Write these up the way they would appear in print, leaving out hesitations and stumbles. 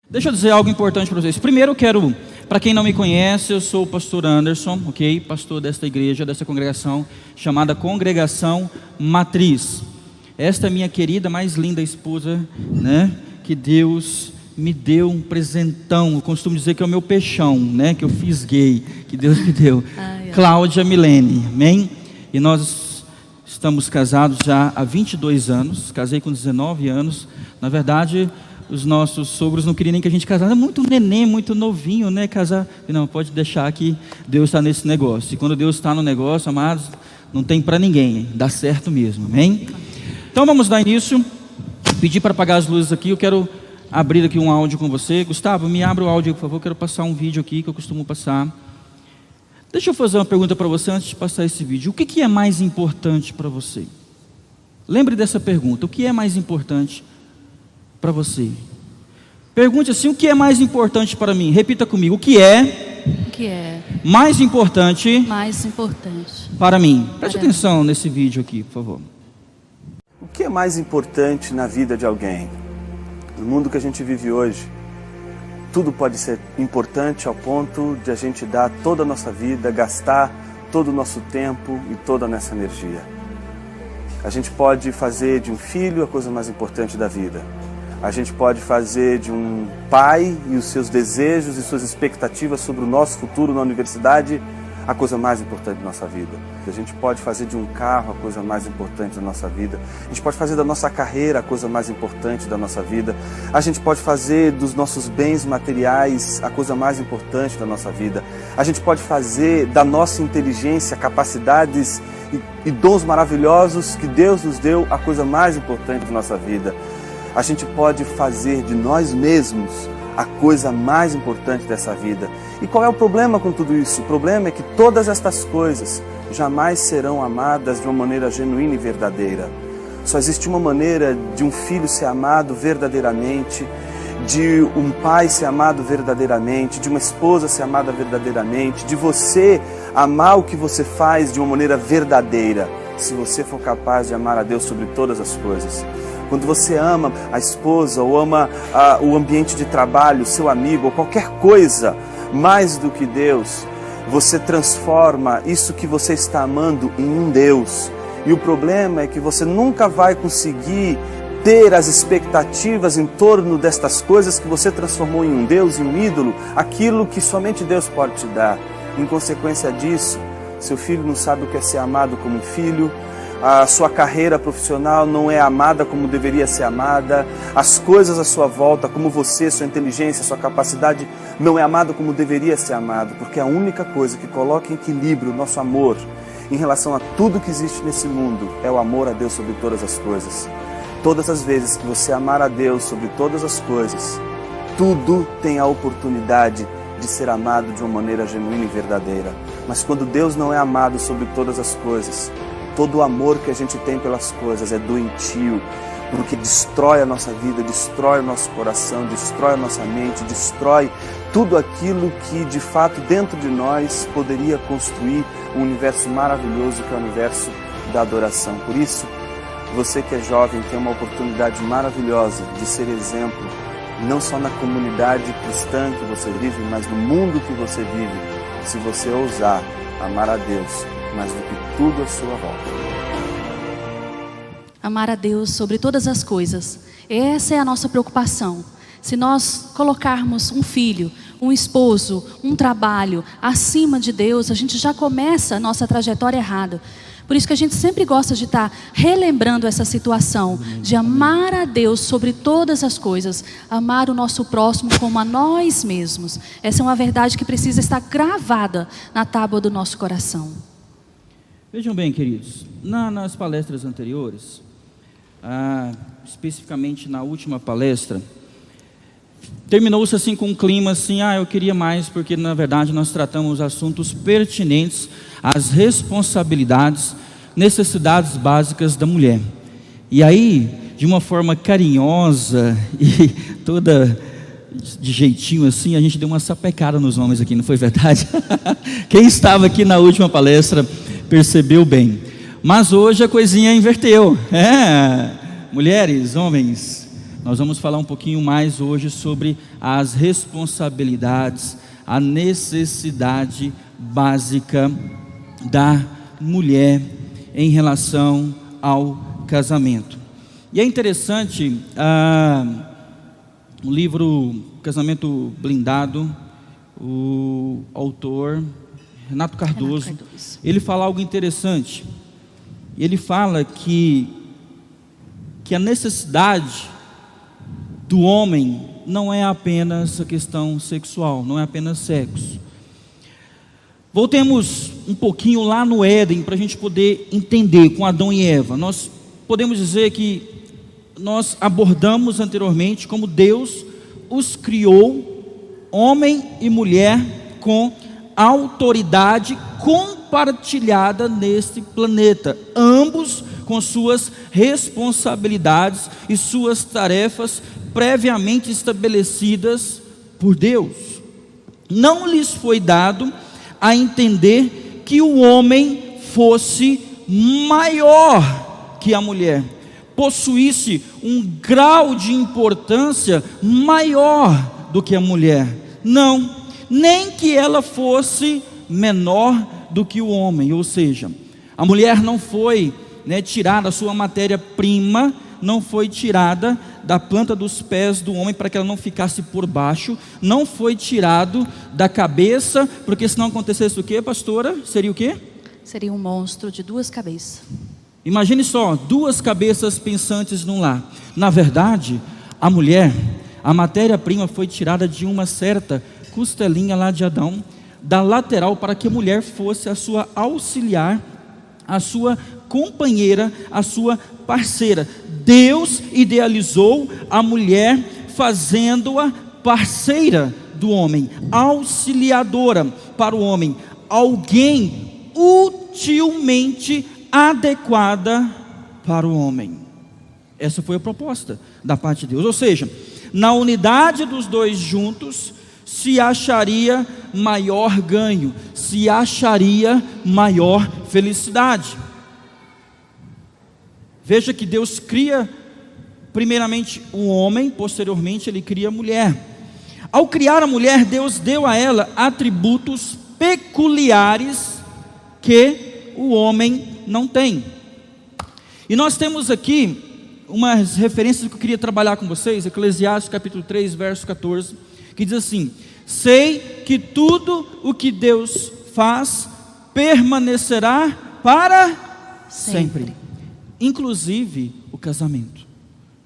Deixa eu dizer algo importante para vocês. Primeiro eu quero, para quem não me conhece, eu sou o pastor Anderson, ok? Pastor desta igreja, dessa congregação, chamada Congregação Matriz. Esta é minha querida, mais linda esposa, né? Que Deus me deu um presentão. Eu costumo dizer que é o meu peixão, né? Que eu fisguei, que Deus me deu. Cláudia Milene, amém? E nós estamos casados já há 22 anos. Casei com 19 anos. Na verdade, os nossos sogros não queriam nem que a gente casasse. É muito neném, muito novinho, né? Casar. Não, pode deixar que Deus está nesse negócio. E quando Deus está no negócio, amados, não tem para ninguém. Dá certo mesmo, amém? Então vamos dar início. Pedir para apagar as luzes aqui. Eu quero abrir aqui um áudio com você. Gustavo, me abra o áudio, por favor. Eu quero passar um vídeo aqui que eu costumo passar. Deixa eu fazer uma pergunta para você antes de passar esse vídeo. O que é mais importante para você? Lembre dessa pergunta. O que é mais importante para você? Pergunte assim: o que é mais importante para mim? Repita comigo: o que é mais importante para mim? Preste atenção nesse vídeo aqui, por favor. O que é mais importante na vida de alguém? No mundo que a gente vive hoje, tudo pode ser importante ao ponto de a gente dar toda a nossa vida, gastar todo o nosso tempo e toda a nossa energia. A gente pode fazer de um filho a coisa mais importante da vida. A gente pode fazer de um pai e os seus desejos e suas expectativas sobre o nosso futuro na universidade a coisa mais importante da nossa vida. A gente pode fazer de um carro a coisa mais importante da nossa vida. A gente pode fazer da nossa carreira a coisa mais importante da nossa vida. A gente pode fazer dos nossos bens materiais a coisa mais importante da nossa vida. A gente pode fazer da nossa inteligência, capacidades e dons maravilhosos que Deus nos deu a coisa mais importante da nossa vida. A gente pode fazer de nós mesmos a coisa mais importante dessa vida. E qual é o problema com tudo isso? O problema é que todas estas coisas jamais serão amadas de uma maneira genuína e verdadeira. Só existe uma maneira de um filho ser amado verdadeiramente, de um pai ser amado verdadeiramente, de uma esposa ser amada verdadeiramente, de você amar o que você faz de uma maneira verdadeira, se você for capaz de amar a Deus sobre todas as coisas. Quando você ama a esposa ou ama o ambiente de trabalho, seu amigo ou qualquer coisa mais do que Deus, você transforma isso que você está amando em um Deus. E o problema é que você nunca vai conseguir ter as expectativas em torno destas coisas que você transformou em um Deus, em um ídolo, aquilo que somente Deus pode te dar. Em consequência disso, seu filho não sabe o que é ser amado como filho, a sua carreira profissional não é amada como deveria ser amada, as coisas à sua volta, como você, sua inteligência, sua capacidade, não é amada como deveria ser amado, porque a única coisa que coloca em equilíbrio o nosso amor em relação a tudo que existe nesse mundo é o amor a Deus sobre todas as coisas. Todas as vezes que você amar a Deus sobre todas as coisas, tudo tem a oportunidade de ser amado de uma maneira genuína e verdadeira. Mas quando Deus não é amado sobre todas as coisas, todo o amor que a gente tem pelas coisas é doentio, porque destrói a nossa vida, destrói o nosso coração, destrói a nossa mente, destrói tudo aquilo que de fato dentro de nós poderia construir um universo maravilhoso que é o universo da adoração. Por isso, você que é jovem tem uma oportunidade maravilhosa de ser exemplo, não só na comunidade cristã que você vive, mas no mundo que você vive, se você ousar amar a Deus mais do que tudo à sua volta. Amar a Deus sobre todas as coisas. Essa é a nossa preocupação. Se nós colocarmos um filho, um esposo, um trabalho acima de Deus, a gente já começa a nossa trajetória errada. Por isso que a gente sempre gosta de estar relembrando essa situação, de amar a Deus sobre todas as coisas, amar o nosso próximo como a nós mesmos. Essa é uma verdade que precisa estar gravada na tábua do nosso coração. Vejam bem, queridos, nas palestras anteriores, especificamente na última palestra, terminou-se assim com um clima assim: eu queria mais, porque na verdade nós tratamos assuntos pertinentes às responsabilidades, necessidades básicas da mulher. E aí, de uma forma carinhosa e toda de jeitinho assim, a gente deu uma sapecada nos homens aqui, não foi verdade? Quem estava aqui na última palestra percebeu bem. Mas hoje a coisinha inverteu. Mulheres, homens, nós vamos falar um pouquinho mais hoje sobre as responsabilidades, a necessidade básica da mulher em relação ao casamento. E é interessante, o livro Casamento Blindado, o autor Renato Cardoso, ele fala algo interessante. Ele fala que a necessidade do homem não é apenas a questão sexual, não é apenas sexo. Voltemos um pouquinho lá no Éden, para a gente poder entender com Adão e Eva. Nós podemos dizer que nós abordamos anteriormente como Deus os criou, homem e mulher, com autoridade compartilhada neste planeta, ambos com suas responsabilidades e suas tarefas previamente estabelecidas por Deus. Não lhes foi dado a entender que o homem fosse maior que a mulher, possuísse um grau de importância maior do que a mulher. Não, nem que ela fosse menor do que o homem. Ou seja, a mulher não foi tirada, a sua matéria-prima não foi tirada da planta dos pés do homem para que ela não ficasse por baixo, não foi tirado da cabeça, porque se não acontecesse o que, pastora? Seria o quê? Seria um monstro de 2 cabeças. Imagine só, 2 cabeças pensantes num lar. Na verdade, a mulher, a matéria-prima foi tirada de uma certa costelinha lá de Adão, da lateral, para que a mulher fosse a sua auxiliar, a sua companheira, a sua parceira. Deus idealizou a mulher, fazendo-a parceira do homem, auxiliadora para o homem, alguém utilmente adequada para o homem. Essa foi a proposta da parte de Deus. Ou seja, na unidade dos dois juntos se acharia maior ganho, se acharia maior felicidade. Veja que Deus cria primeiramente o homem, posteriormente ele cria a mulher. Ao criar a mulher, Deus deu a ela atributos peculiares que o homem não tem. E nós temos aqui umas referências que eu queria trabalhar com vocês. Eclesiastes capítulo 3, verso 14, que diz assim: sei que tudo o que Deus faz permanecerá para sempre. Inclusive o casamento.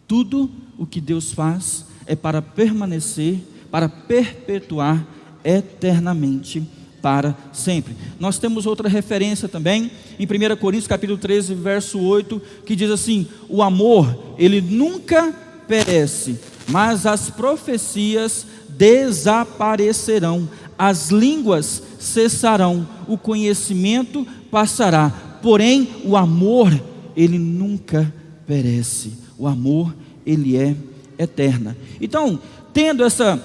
Tudo o que Deus faz é para permanecer, para perpetuar eternamente, para sempre. Nós temos outra referência também em 1 Coríntios capítulo 13, verso 8, que diz assim: o amor, ele nunca perece, mas as profecias desaparecerão, as línguas cessarão, o conhecimento passará, porém o amor, ele nunca perece. O amor, ele é eterno. Então, tendo essa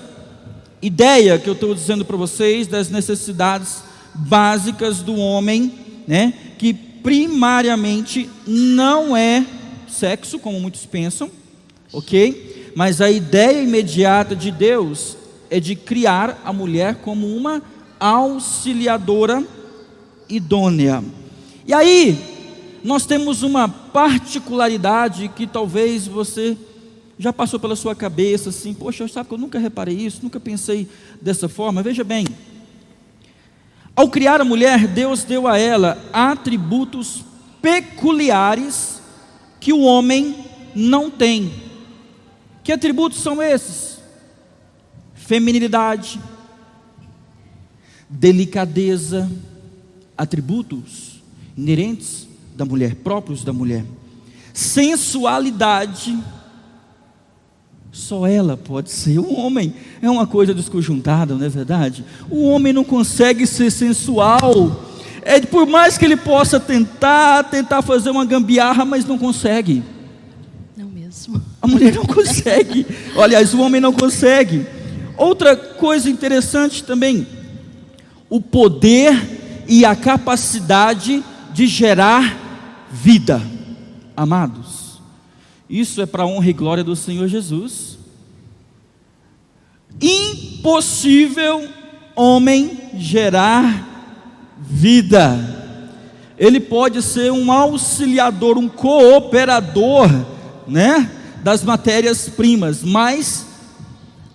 ideia que eu estou dizendo para vocês, das necessidades básicas do homem, que primariamente não é sexo, como muitos pensam, ok? Mas a ideia imediata de Deus é de criar a mulher como uma auxiliadora idônea. E aí, nós temos uma particularidade que talvez você já passou pela sua cabeça, assim: poxa, sabe que eu nunca reparei isso, nunca pensei dessa forma. Veja bem, ao criar a mulher, Deus deu a ela atributos peculiares que o homem não tem. Que atributos são esses? Feminilidade, delicadeza, atributos inerentes da mulher, próprios da mulher. Sensualidade, só ela pode ser. O homem é uma coisa desconjuntada, não é verdade? O homem não consegue ser sensual. Por mais que ele possa tentar fazer uma gambiarra, mas não consegue. Não mesmo. A mulher não consegue. Aliás, o homem não consegue. Outra coisa interessante também: o poder e a capacidade de gerar vida. Amados, isso é para a honra e glória do Senhor Jesus. Impossível homem gerar vida. Ele pode ser um auxiliador, um cooperador, né, das matérias-primas, mas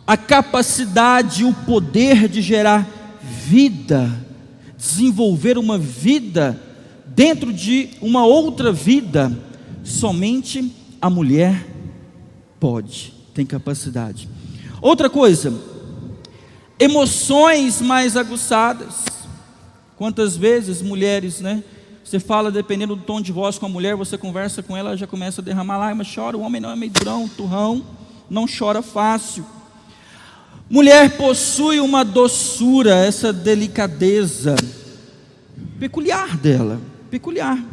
a capacidade, o poder de gerar vida, desenvolver uma vida dentro de uma outra vida, somente a mulher pode, tem capacidade. Outra coisa, emoções mais aguçadas. Quantas vezes mulheres, né? Você fala, dependendo do tom de voz com a mulher, você conversa com ela, já começa a derramar lágrimas, chora. O homem não é meio durão, turrão, não chora fácil. Mulher possui uma doçura, essa delicadeza peculiar dela, peculiar.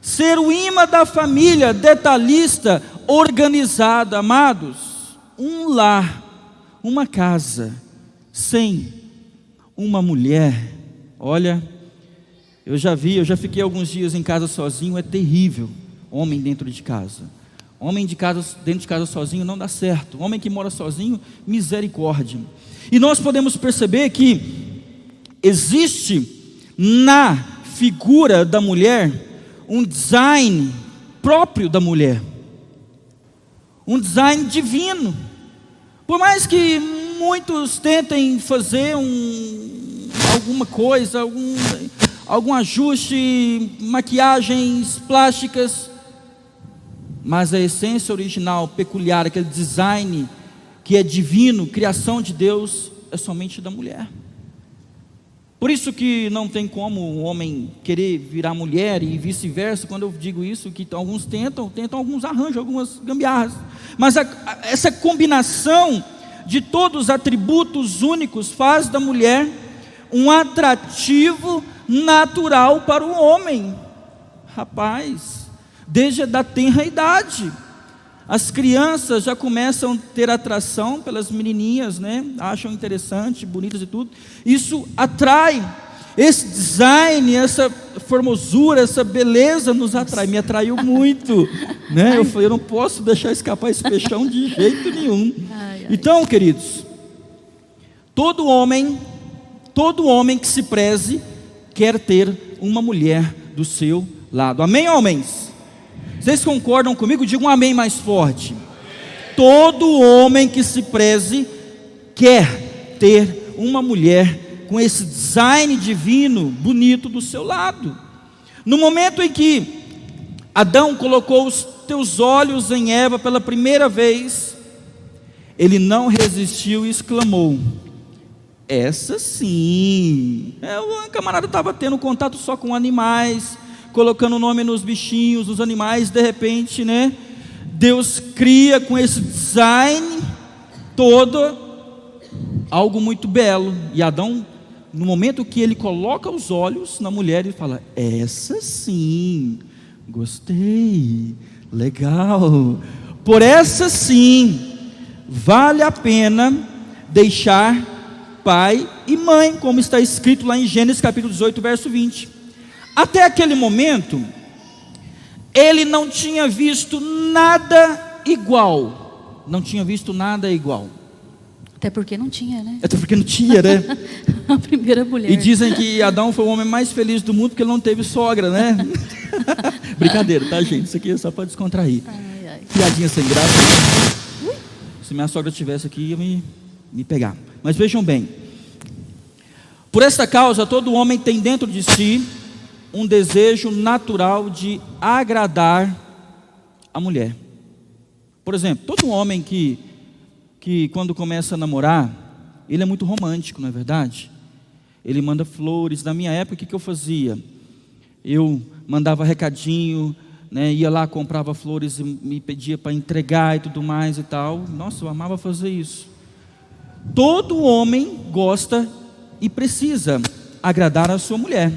Ser o imã da família, detalhista, organizado. Amados, um lar, uma casa, sem uma mulher, olha, eu já fiquei alguns dias em casa sozinho, é terrível. Homem dentro de casa, dentro de casa sozinho não dá certo. Homem que mora sozinho, misericórdia. E nós podemos perceber que existe na figura da mulher um design próprio da mulher, um design divino. Por mais que muitos tentem fazer alguma coisa, algum ajuste, maquiagens plásticas, mas a essência original, peculiar, aquele design que é divino, criação de Deus, é somente da mulher. Por isso que não tem como o homem querer virar mulher e vice-versa. Quando eu digo isso, que alguns tentam, alguns arranjam algumas gambiarras, mas essa combinação de todos os atributos únicos faz da mulher um atrativo natural para o homem. Rapaz, desde a tenra idade, as crianças já começam a ter atração pelas menininhas, né? Acham interessante, bonitas e tudo. Isso atrai. Esse design, essa formosura, essa beleza nos atrai. Me atraiu muito, né? Eu falei, eu não posso deixar escapar esse peixão de jeito nenhum. Então, queridos, todo homem que se preze quer ter uma mulher do seu lado. Amém, homens? Vocês concordam comigo? Digam um amém mais forte. Todo homem que se preze quer ter uma mulher com esse design divino, bonito do seu lado. No momento em que Adão colocou os teus olhos em Eva pela primeira vez, ele não resistiu e exclamou: essa sim. O camarada estava tendo contato só com animais, colocando o nome nos bichinhos, nos animais. De repente, né, Deus cria com esse design todo algo muito belo. E Adão, no momento que ele coloca os olhos na mulher, ele fala: essa sim, gostei, legal. Por essa sim, vale a pena deixar pai e mãe, como está escrito lá em Gênesis capítulo 18, verso 20. Até aquele momento, ele não tinha visto nada igual. Não tinha visto nada igual. Até porque não tinha, né? Até porque não tinha, né? A primeira mulher. E dizem que Adão foi o homem mais feliz do mundo porque ele não teve sogra, né? Brincadeira, tá, gente? Isso aqui é só para descontrair. Piadinha sem graça. Se minha sogra estivesse aqui, ia me pegar. Mas vejam bem, por essa causa, todo homem tem dentro de si um desejo natural de agradar a mulher. Por exemplo, todo homem que quando começa a namorar, ele é muito romântico, não é verdade? Ele manda flores. Na minha época, o que eu fazia? Eu mandava recadinho, né, ia lá, comprava flores e me pedia para entregar e tudo mais e tal. Nossa, eu amava fazer isso. Todo homem gosta e precisa agradar a sua mulher.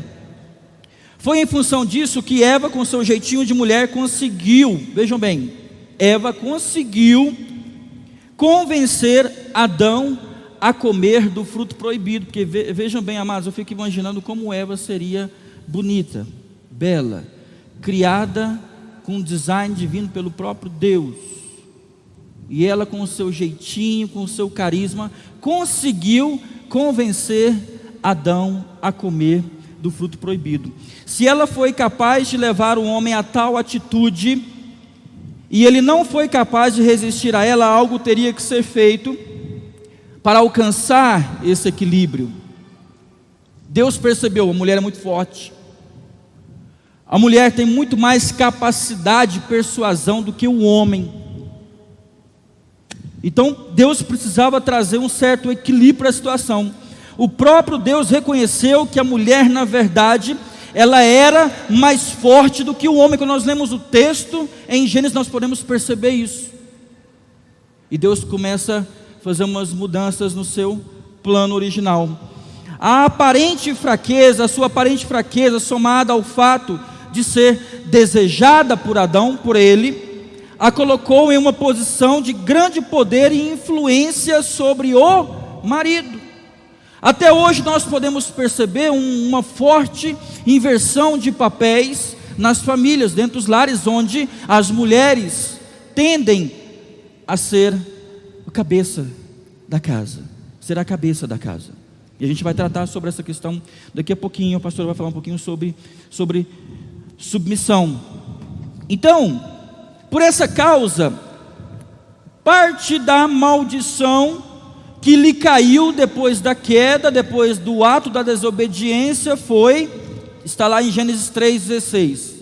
Foi em função disso que Eva, com seu jeitinho de mulher, conseguiu, vejam bem, Eva conseguiu convencer Adão a comer do fruto proibido. Porque vejam bem, amados, eu fico imaginando como Eva seria bonita, bela, criada com um design divino pelo próprio Deus. E ela, com o seu jeitinho, com o seu carisma, conseguiu convencer Adão a comer do fruto proibido. Se ela foi capaz de levar o homem a tal atitude, e ele não foi capaz de resistir a ela, algo teria que ser feito para alcançar esse equilíbrio. Deus percebeu, a mulher é muito forte. A mulher tem muito mais capacidade de persuasão do que o homem. Então Deus precisava trazer um certo equilíbrio para a situação. O próprio Deus reconheceu que a mulher, na verdade, ela era mais forte do que o homem. Quando nós lemos o texto em Gênesis, nós podemos perceber isso. E Deus começa a fazer umas mudanças no seu plano original. A sua aparente fraqueza, somada ao fato de ser desejada por Adão, por ele, a colocou em uma posição de grande poder e influência sobre o marido. Até hoje nós podemos perceber uma forte inversão de papéis nas famílias, dentro dos lares, onde as mulheres tendem a ser a cabeça da casa, ser a cabeça da casa. E a gente vai tratar sobre essa questão daqui a pouquinho. O pastor vai falar um pouquinho sobre submissão. Então, por essa causa, parte da maldição que lhe caiu depois da queda, depois do ato da desobediência, está lá em Gênesis 3,16: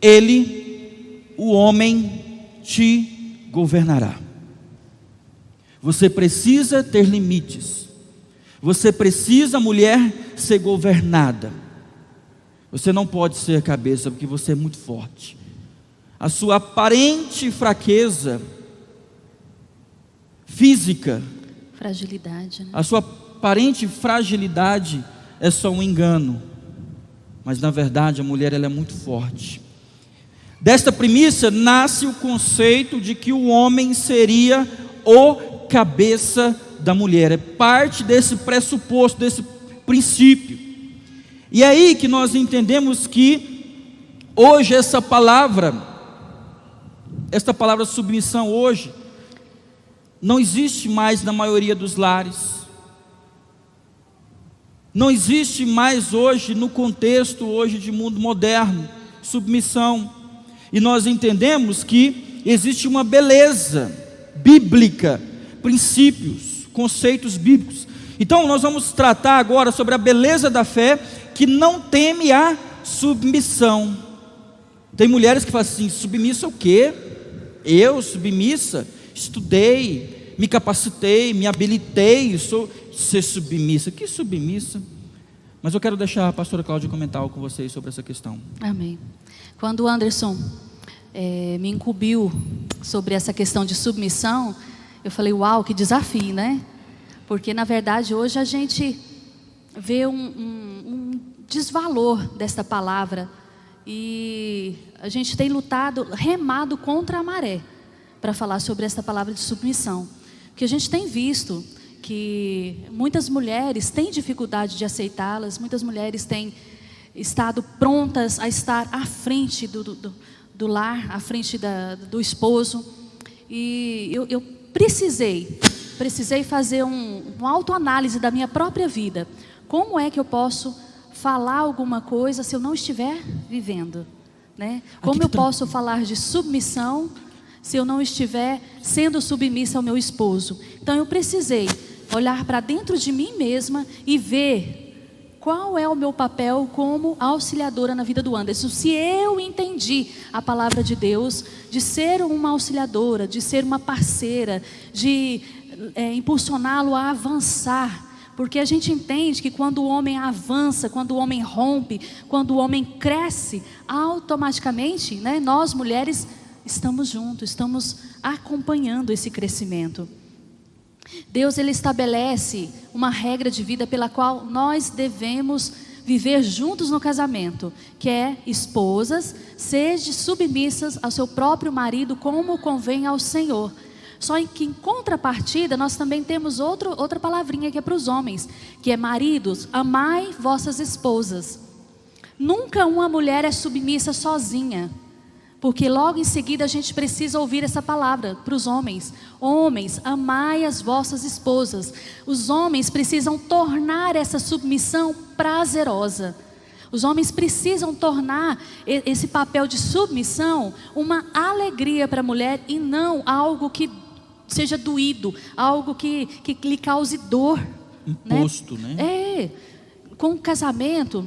ele, o homem, te governará. Você precisa ter limites. Você precisa, mulher, ser governada. Você não pode ser a cabeça, porque você é muito forte. A sua aparente fraqueza física, fragilidade, né? A sua aparente fragilidade é só um engano. Mas na verdade a mulher, ela é muito forte. Desta premissa nasce o conceito de que o homem seria o cabeça da mulher. É parte desse pressuposto, desse princípio. E é aí que nós entendemos que hoje essa palavra submissão hoje não existe mais na maioria dos lares. Não existe mais hoje no contexto hoje de mundo moderno, submissão. E nós entendemos que existe uma beleza bíblica, princípios, conceitos bíblicos. Então nós vamos tratar agora sobre a beleza da fé que não teme a submissão. Tem mulheres que falam assim: submissa o quê? Eu, submissa? Estudei, me capacitei, me habilitei, sou ser submissa. Que submissa? Mas eu quero deixar a pastora Cláudia comentar algo com vocês sobre essa questão. Amém. Quando o Anderson me incumbiu sobre essa questão de submissão, eu falei: uau, que desafio, né? Porque na verdade hoje a gente vê um desvalor desta palavra, e a gente tem remado contra a maré para falar sobre essa palavra de submissão, porque a gente tem visto que muitas mulheres têm dificuldade de aceitá-las, muitas mulheres têm estado prontas a estar à frente do lar, à frente do esposo, e eu precisei fazer uma autoanálise da minha própria vida. Como é que eu posso falar alguma coisa se eu não estiver vivendo, né? Como eu posso falar de submissão se eu não estiver sendo submissa ao meu esposo? Então eu precisei olhar para dentro de mim mesma e ver qual é o meu papel como auxiliadora na vida do Anderson. Se eu entendi a palavra de Deus, de ser uma auxiliadora, de ser uma parceira, de impulsioná-lo a avançar. Porque a gente entende que quando o homem avança, quando o homem rompe, quando o homem cresce, automaticamente, né, nós mulheres estamos juntos, estamos acompanhando esse crescimento. Deus, ele estabelece uma regra de vida pela qual nós devemos viver juntos no casamento, que é: esposas, sede submissas ao seu próprio marido como convém ao Senhor. Só que em contrapartida nós também temos outra palavrinha que é para os homens, que é: maridos, amai vossas esposas. Nunca uma mulher é submissa sozinha. Porque logo em seguida a gente precisa ouvir essa palavra para os homens. Homens, amai as vossas esposas. Os homens precisam tornar essa submissão prazerosa. Os homens precisam tornar esse papel de submissão uma alegria para a mulher e não algo que seja doído, algo que lhe cause dor. Imposto, né? Com o casamento,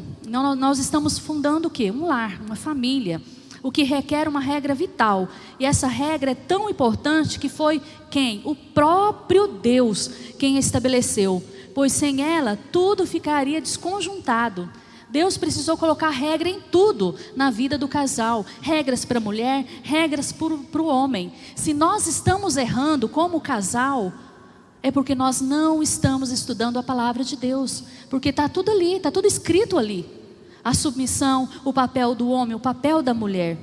nós estamos fundando o quê? Um lar, uma família. O que requer uma regra vital. E essa regra é tão importante que foi quem? O próprio Deus quem a estabeleceu. Pois sem ela, tudo ficaria desconjuntado. Deus precisou colocar regra em tudo na vida do casal. Regras para a mulher, regras para o homem. Se nós estamos errando como casal, é porque nós não estamos estudando a palavra de Deus. Porque está tudo ali, está tudo escrito ali. A submissão, o papel do homem, o papel da mulher.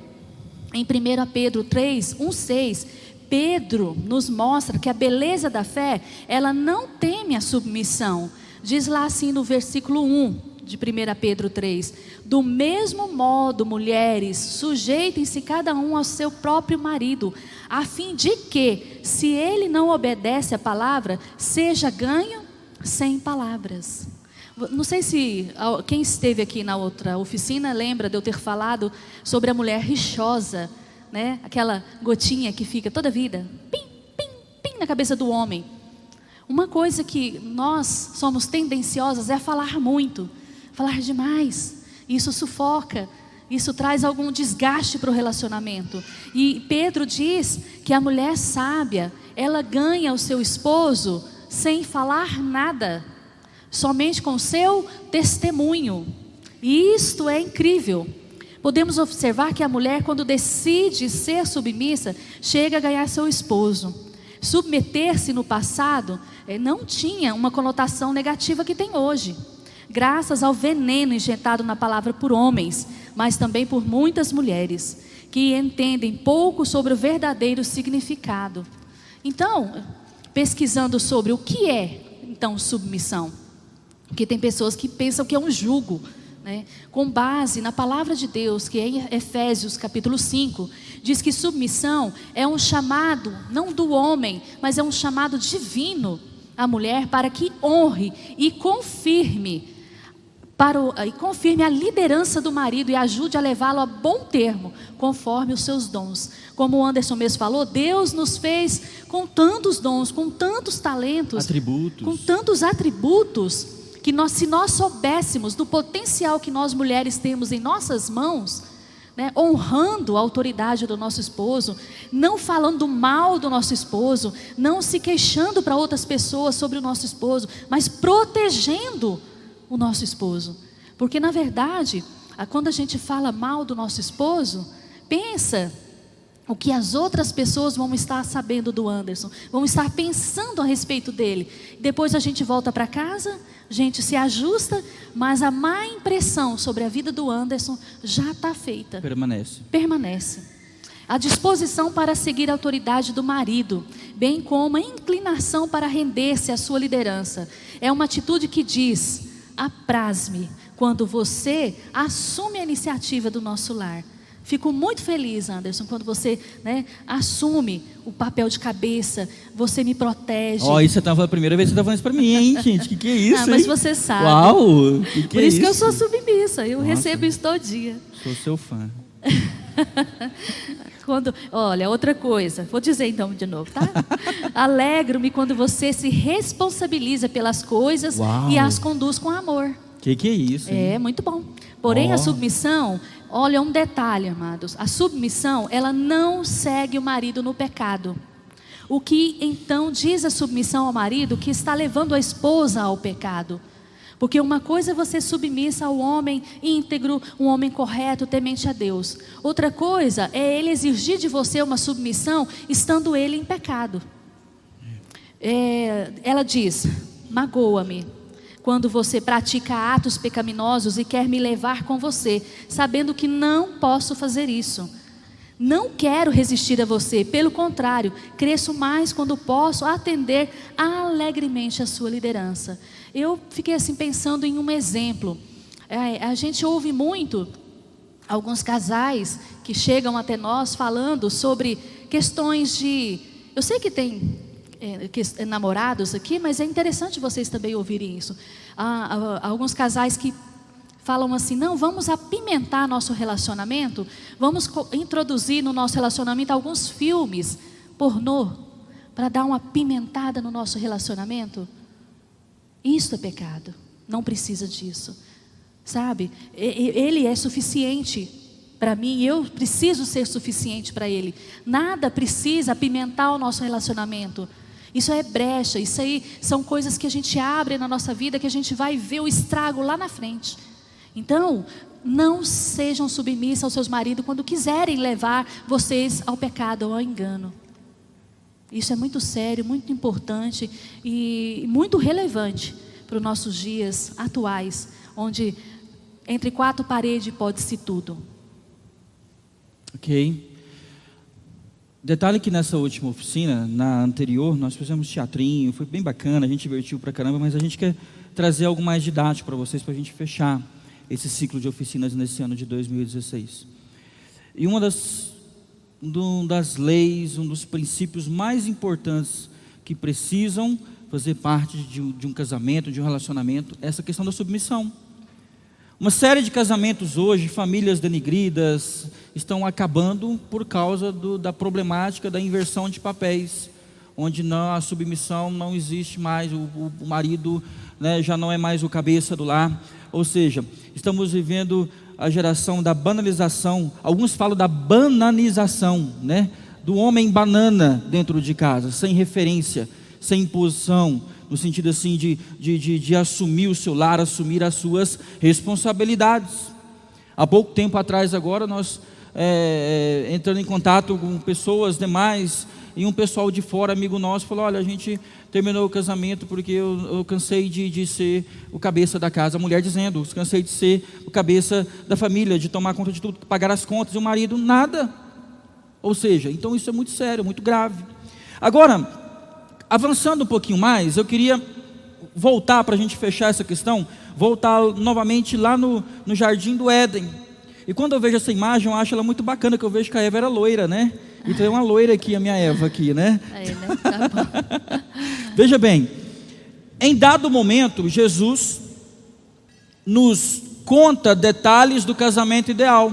Em 1 Pedro 3, 1,6, Pedro nos mostra que a beleza da fé, ela não teme a submissão. Diz lá assim no versículo 1 de 1 Pedro 3, do mesmo modo, mulheres, sujeitem-se cada um ao seu próprio marido, a fim de que, se ele não obedece à palavra, seja ganho sem palavras. Não sei se quem esteve aqui na outra oficina lembra de eu ter falado sobre a mulher rixosa, né? Aquela gotinha que fica toda a vida, pim, pim, pim, na cabeça do homem. Uma coisa que nós somos tendenciosas é a falar muito, falar demais. Isso sufoca, isso traz algum desgaste para o relacionamento. E Pedro diz que a mulher sábia, ela ganha o seu esposo sem falar nada, somente com o seu testemunho. E isto é incrível. Podemos observar que a mulher, quando decide ser submissa, chega a ganhar seu esposo. Submeter-se no passado não tinha uma conotação negativa que tem hoje, graças ao veneno injetado na palavra por homens, mas também por muitas mulheres, que entendem pouco sobre o verdadeiro significado. Então, pesquisando sobre o que é, então, submissão, porque tem pessoas que pensam que é um jugo, né? Com base na palavra de Deus, que é em Efésios capítulo 5, diz que submissão é um chamado, não do homem, mas é um chamado divino à mulher para que honre e confirme a liderança do marido e ajude a levá-lo a bom termo, conforme os seus dons. Como o Anderson mesmo falou, Deus nos fez com tantos dons, com tantos talentos, com tantos atributos, que se nós soubéssemos do potencial que nós mulheres temos em nossas mãos, né, honrando a autoridade do nosso esposo, não falando mal do nosso esposo, não se queixando para outras pessoas sobre o nosso esposo, mas protegendo o nosso esposo. Porque na verdade, quando a gente fala mal do nosso esposo, pensa o que as outras pessoas vão estar sabendo do Anderson, vão estar pensando a respeito dele. Depois a gente volta para casa, a gente se ajusta, mas a má impressão sobre a vida do Anderson já está feita. Permanece. A disposição para seguir a autoridade do marido, bem como a inclinação para render-se à sua liderança, é uma atitude que diz: apraz-me quando você assume a iniciativa do nosso lar. Fico muito feliz, Anderson, quando você, né, assume o papel de cabeça, você me protege. Isso a primeira vez que você está falando isso para mim, hein, gente? Que é isso, mas hein? Você sabe. Uau! Por isso que eu sou submissa, eu recebo isso todo dia. Sou seu fã. Olha, outra coisa, vou dizer então de novo, tá? Alegro-me quando você se responsabiliza pelas coisas e as conduz com amor. Que é isso, hein? É muito bom. Porém, a submissão, olha um detalhe, amados. A submissão, ela não segue o marido no pecado. O que então diz a submissão ao marido que está levando a esposa ao pecado? Porque uma coisa é você submissa ao homem íntegro, um homem correto, temente a Deus. Outra coisa é ele exigir de você uma submissão estando ele em pecado. Ela diz: magoa-me quando você pratica atos pecaminosos e quer me levar com você, sabendo que não posso fazer isso. Não quero resistir a você, pelo contrário, cresço mais quando posso atender alegremente a sua liderança. Eu fiquei assim pensando em um exemplo. A gente ouve muito alguns casais que chegam até nós falando sobre questões de... Eu sei que tem namorados aqui, mas é interessante vocês também ouvirem isso. Alguns casais que falam assim: não, vamos apimentar nosso relacionamento, vamos introduzir no nosso relacionamento alguns filmes pornô, para dar uma apimentada no nosso relacionamento. Isso é pecado, não precisa disso, sabe? Ele é suficiente para mim, e eu preciso ser suficiente para ele. Nada precisa apimentar o nosso relacionamento. Isso é brecha, isso aí são coisas que a gente abre na nossa vida, que a gente vai ver o estrago lá na frente. Então, não sejam submissas aos seus maridos quando quiserem levar vocês ao pecado ou ao engano. Isso é muito sério, muito importante e muito relevante para os nossos dias atuais, onde entre quatro paredes pode-se tudo. Ok. Detalhe que nessa última oficina, na anterior, nós fizemos teatrinho, foi bem bacana, a gente divertiu pra caramba, mas a gente quer trazer algo mais didático para vocês, para a gente fechar esse ciclo de oficinas nesse ano de 2016. E uma das leis, um dos princípios mais importantes que precisam fazer parte de um casamento, de um relacionamento, é essa questão da submissão. Uma série de casamentos hoje, famílias denigridas, estão acabando por causa da problemática da inversão de papéis, onde a submissão não existe mais, o marido, né, já não é mais o cabeça do lar. Ou seja, estamos vivendo a geração da banalização, alguns falam da bananização, né, do homem banana dentro de casa, sem referência, sem imposição, no sentido assim de assumir o seu lar, assumir as suas responsabilidades. Há pouco tempo atrás agora, nós entrando em contato com pessoas demais, e um pessoal de fora, amigo nosso, falou: olha, a gente terminou o casamento porque eu cansei de ser o cabeça da casa. A mulher dizendo: cansei de ser o cabeça da família, de tomar conta de tudo, pagar as contas, e o marido nada. Ou seja, então isso é muito sério, muito grave. Agora, avançando um pouquinho mais, eu queria voltar, para a gente fechar essa questão, voltar novamente lá no Jardim do Éden. E quando eu vejo essa imagem, eu acho ela muito bacana, que eu vejo que a Eva era loira, né? Então é uma loira aqui, a minha Eva aqui, né? Né? Tá bom. Veja bem, em dado momento, Jesus nos conta detalhes do casamento ideal.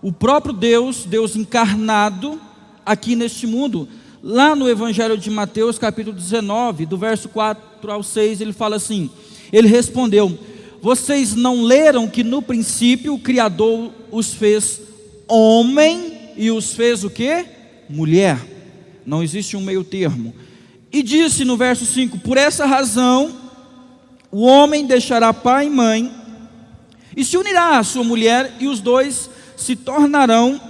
O próprio Deus encarnado aqui neste mundo. Lá no Evangelho de Mateus, capítulo 19, do verso 4 ao 6, ele fala assim: ele respondeu: vocês não leram que no princípio o Criador os fez homem e os fez o quê? Mulher. Não existe um meio termo. E disse no verso 5: por essa razão o homem deixará pai e mãe e se unirá à sua mulher, e os dois se tornarão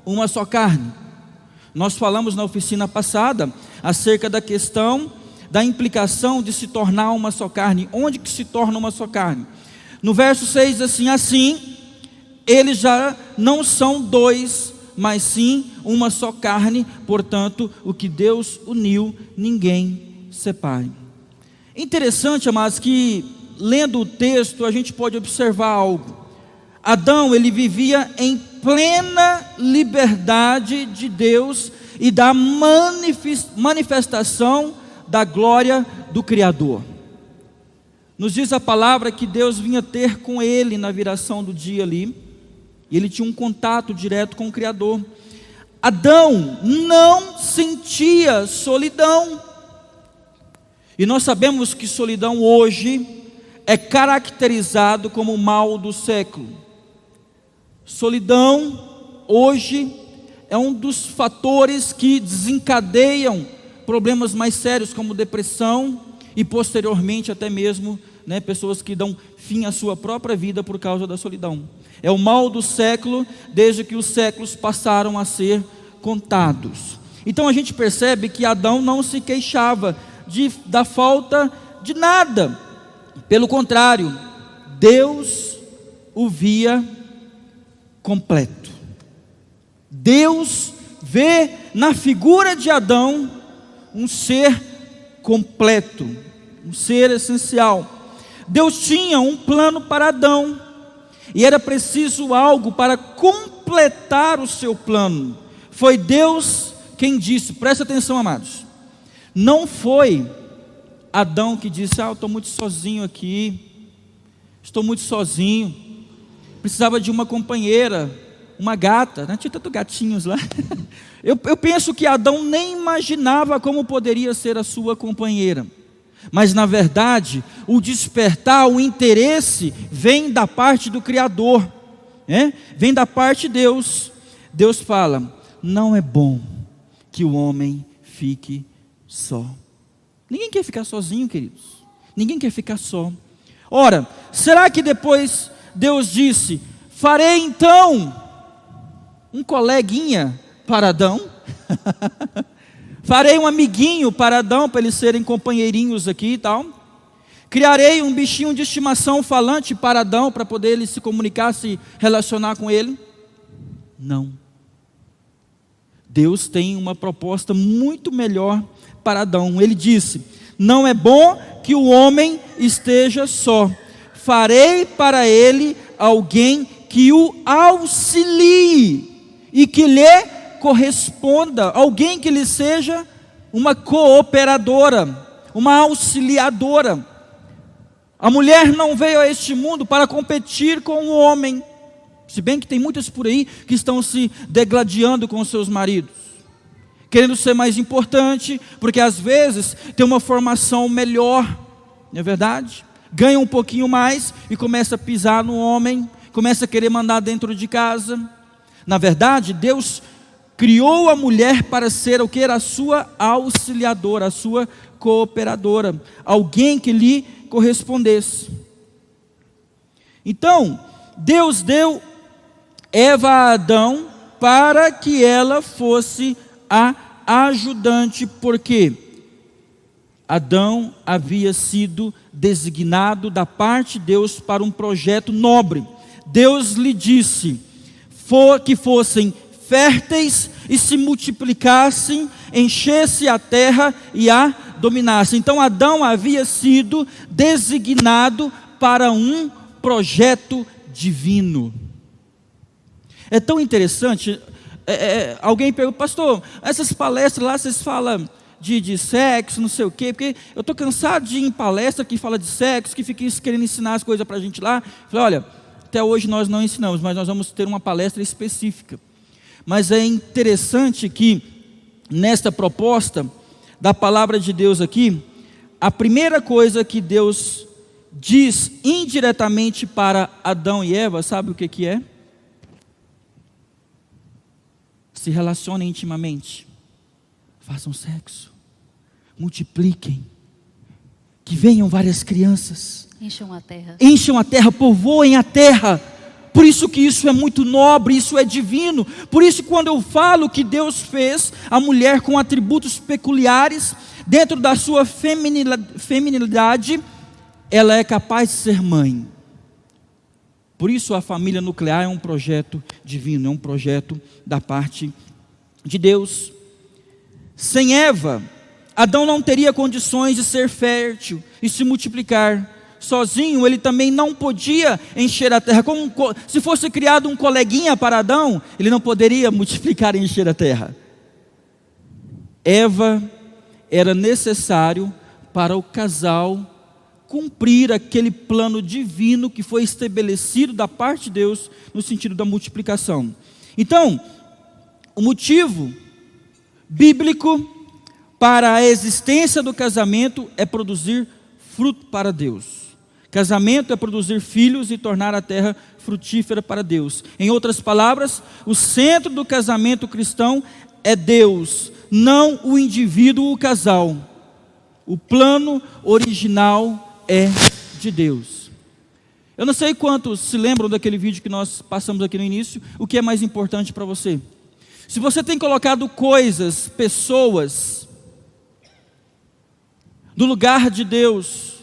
uma só carne. Nós falamos na oficina passada acerca da questão da implicação de se tornar uma só carne. Onde que se torna uma só carne? No verso 6 assim, eles já não são dois, mas sim uma só carne. Portanto, o que Deus uniu, ninguém separe. Interessante, amados, que lendo o texto a gente pode observar algo. Adão, ele vivia em plena liberdade de Deus e da manifestação da glória do Criador. Nos diz a palavra que Deus vinha ter com ele na viração do dia ali, e ele tinha um contato direto com o Criador. Adão não sentia solidão, e nós sabemos que solidão hoje é caracterizado como o mal do século. Solidão hoje é um dos fatores que desencadeiam problemas mais sérios, como depressão e posteriormente até mesmo, né, pessoas que dão fim à sua própria vida por causa da solidão. É o mal do século, desde que os séculos passaram a ser contados. Então a gente percebe que Adão não se queixava da falta de nada. Pelo contrário, Deus o via completo. Deus vê na figura de Adão um ser completo, um ser essencial. Deus tinha um plano para Adão, e era preciso algo para completar o seu plano. Foi Deus quem disse, presta atenção, amados, não foi Adão que disse: eu estou muito sozinho aqui, estou muito sozinho, precisava de uma companheira, uma gata, né? Tinha tantos gatinhos lá. Eu penso que Adão nem imaginava como poderia ser a sua companheira, mas na verdade, o despertar, o interesse, vem da parte do Criador, vem da parte de Deus. Deus fala: não é bom que o homem fique só. Ninguém quer ficar sozinho, queridos, ninguém quer ficar só. Ora, será que depois Deus disse: farei então um coleguinha para Adão? Farei um amiguinho para Adão, para eles serem companheirinhos aqui e tal. Criarei um bichinho de estimação falante para Adão, para poder ele se comunicar, se relacionar com ele? Não. Deus tem uma proposta muito melhor para Adão. Ele disse: não é bom que o homem esteja só. Farei para ele alguém que o auxilie e que lhe corresponda, alguém que lhe seja uma cooperadora, uma auxiliadora. A mulher não veio a este mundo para competir com o homem, se bem que tem muitas por aí que estão se degladiando com seus maridos, querendo ser mais importante, porque às vezes tem uma formação melhor, não é verdade? Ganha um pouquinho mais e começa a pisar no homem, começa a querer mandar dentro de casa. Na verdade, Deus criou a mulher para ser o que era a sua auxiliadora, a sua cooperadora, alguém que lhe correspondesse. Então, Deus deu Eva a Adão para que ela fosse a ajudante, porque Adão havia sido designado da parte de Deus para um projeto nobre. Deus lhe disse que fossem férteis e se multiplicassem, enchesse a terra e a dominassem. Então Adão havia sido designado para um projeto divino. É tão interessante, alguém pergunta: pastor, essas palestras lá vocês falam de sexo, não sei o quê, porque eu estou cansado de ir em palestra que fala de sexo, que fica querendo ensinar as coisas para a gente lá. Eu falei: olha, até hoje nós não ensinamos, mas nós vamos ter uma palestra específica. Mas é interessante que nesta proposta da palavra de Deus aqui, a primeira coisa que Deus diz indiretamente para Adão e Eva, sabe o que é? Se relacionem intimamente, façam sexo, multipliquem, que venham várias crianças, encham a terra, povoem a terra. Por isso que isso é muito nobre, isso é divino. Por isso, quando eu falo que Deus fez a mulher com atributos peculiares, dentro da sua feminilidade, ela é capaz de ser mãe. Por isso a família nuclear é um projeto divino, é um projeto da parte de Deus. Sem Eva, Adão não teria condições de ser fértil e se multiplicar. Sozinho ele também não podia encher a terra. Se fosse criado um coleguinha para Adão, ele não poderia multiplicar e encher a terra. Eva era necessário para o casal cumprir aquele plano divino que foi estabelecido da parte de Deus no sentido da multiplicação. Então, o motivo bíblico para a existência do casamento é produzir fruto para Deus. Casamento é produzir filhos e tornar a terra frutífera para Deus. Em outras palavras, o centro do casamento cristão é Deus, não o indivíduo, o casal. O plano original é de Deus. Eu não sei quantos se lembram daquele vídeo que nós passamos aqui no início. O que é mais importante para você? Se você tem colocado coisas, pessoas, no lugar de Deus,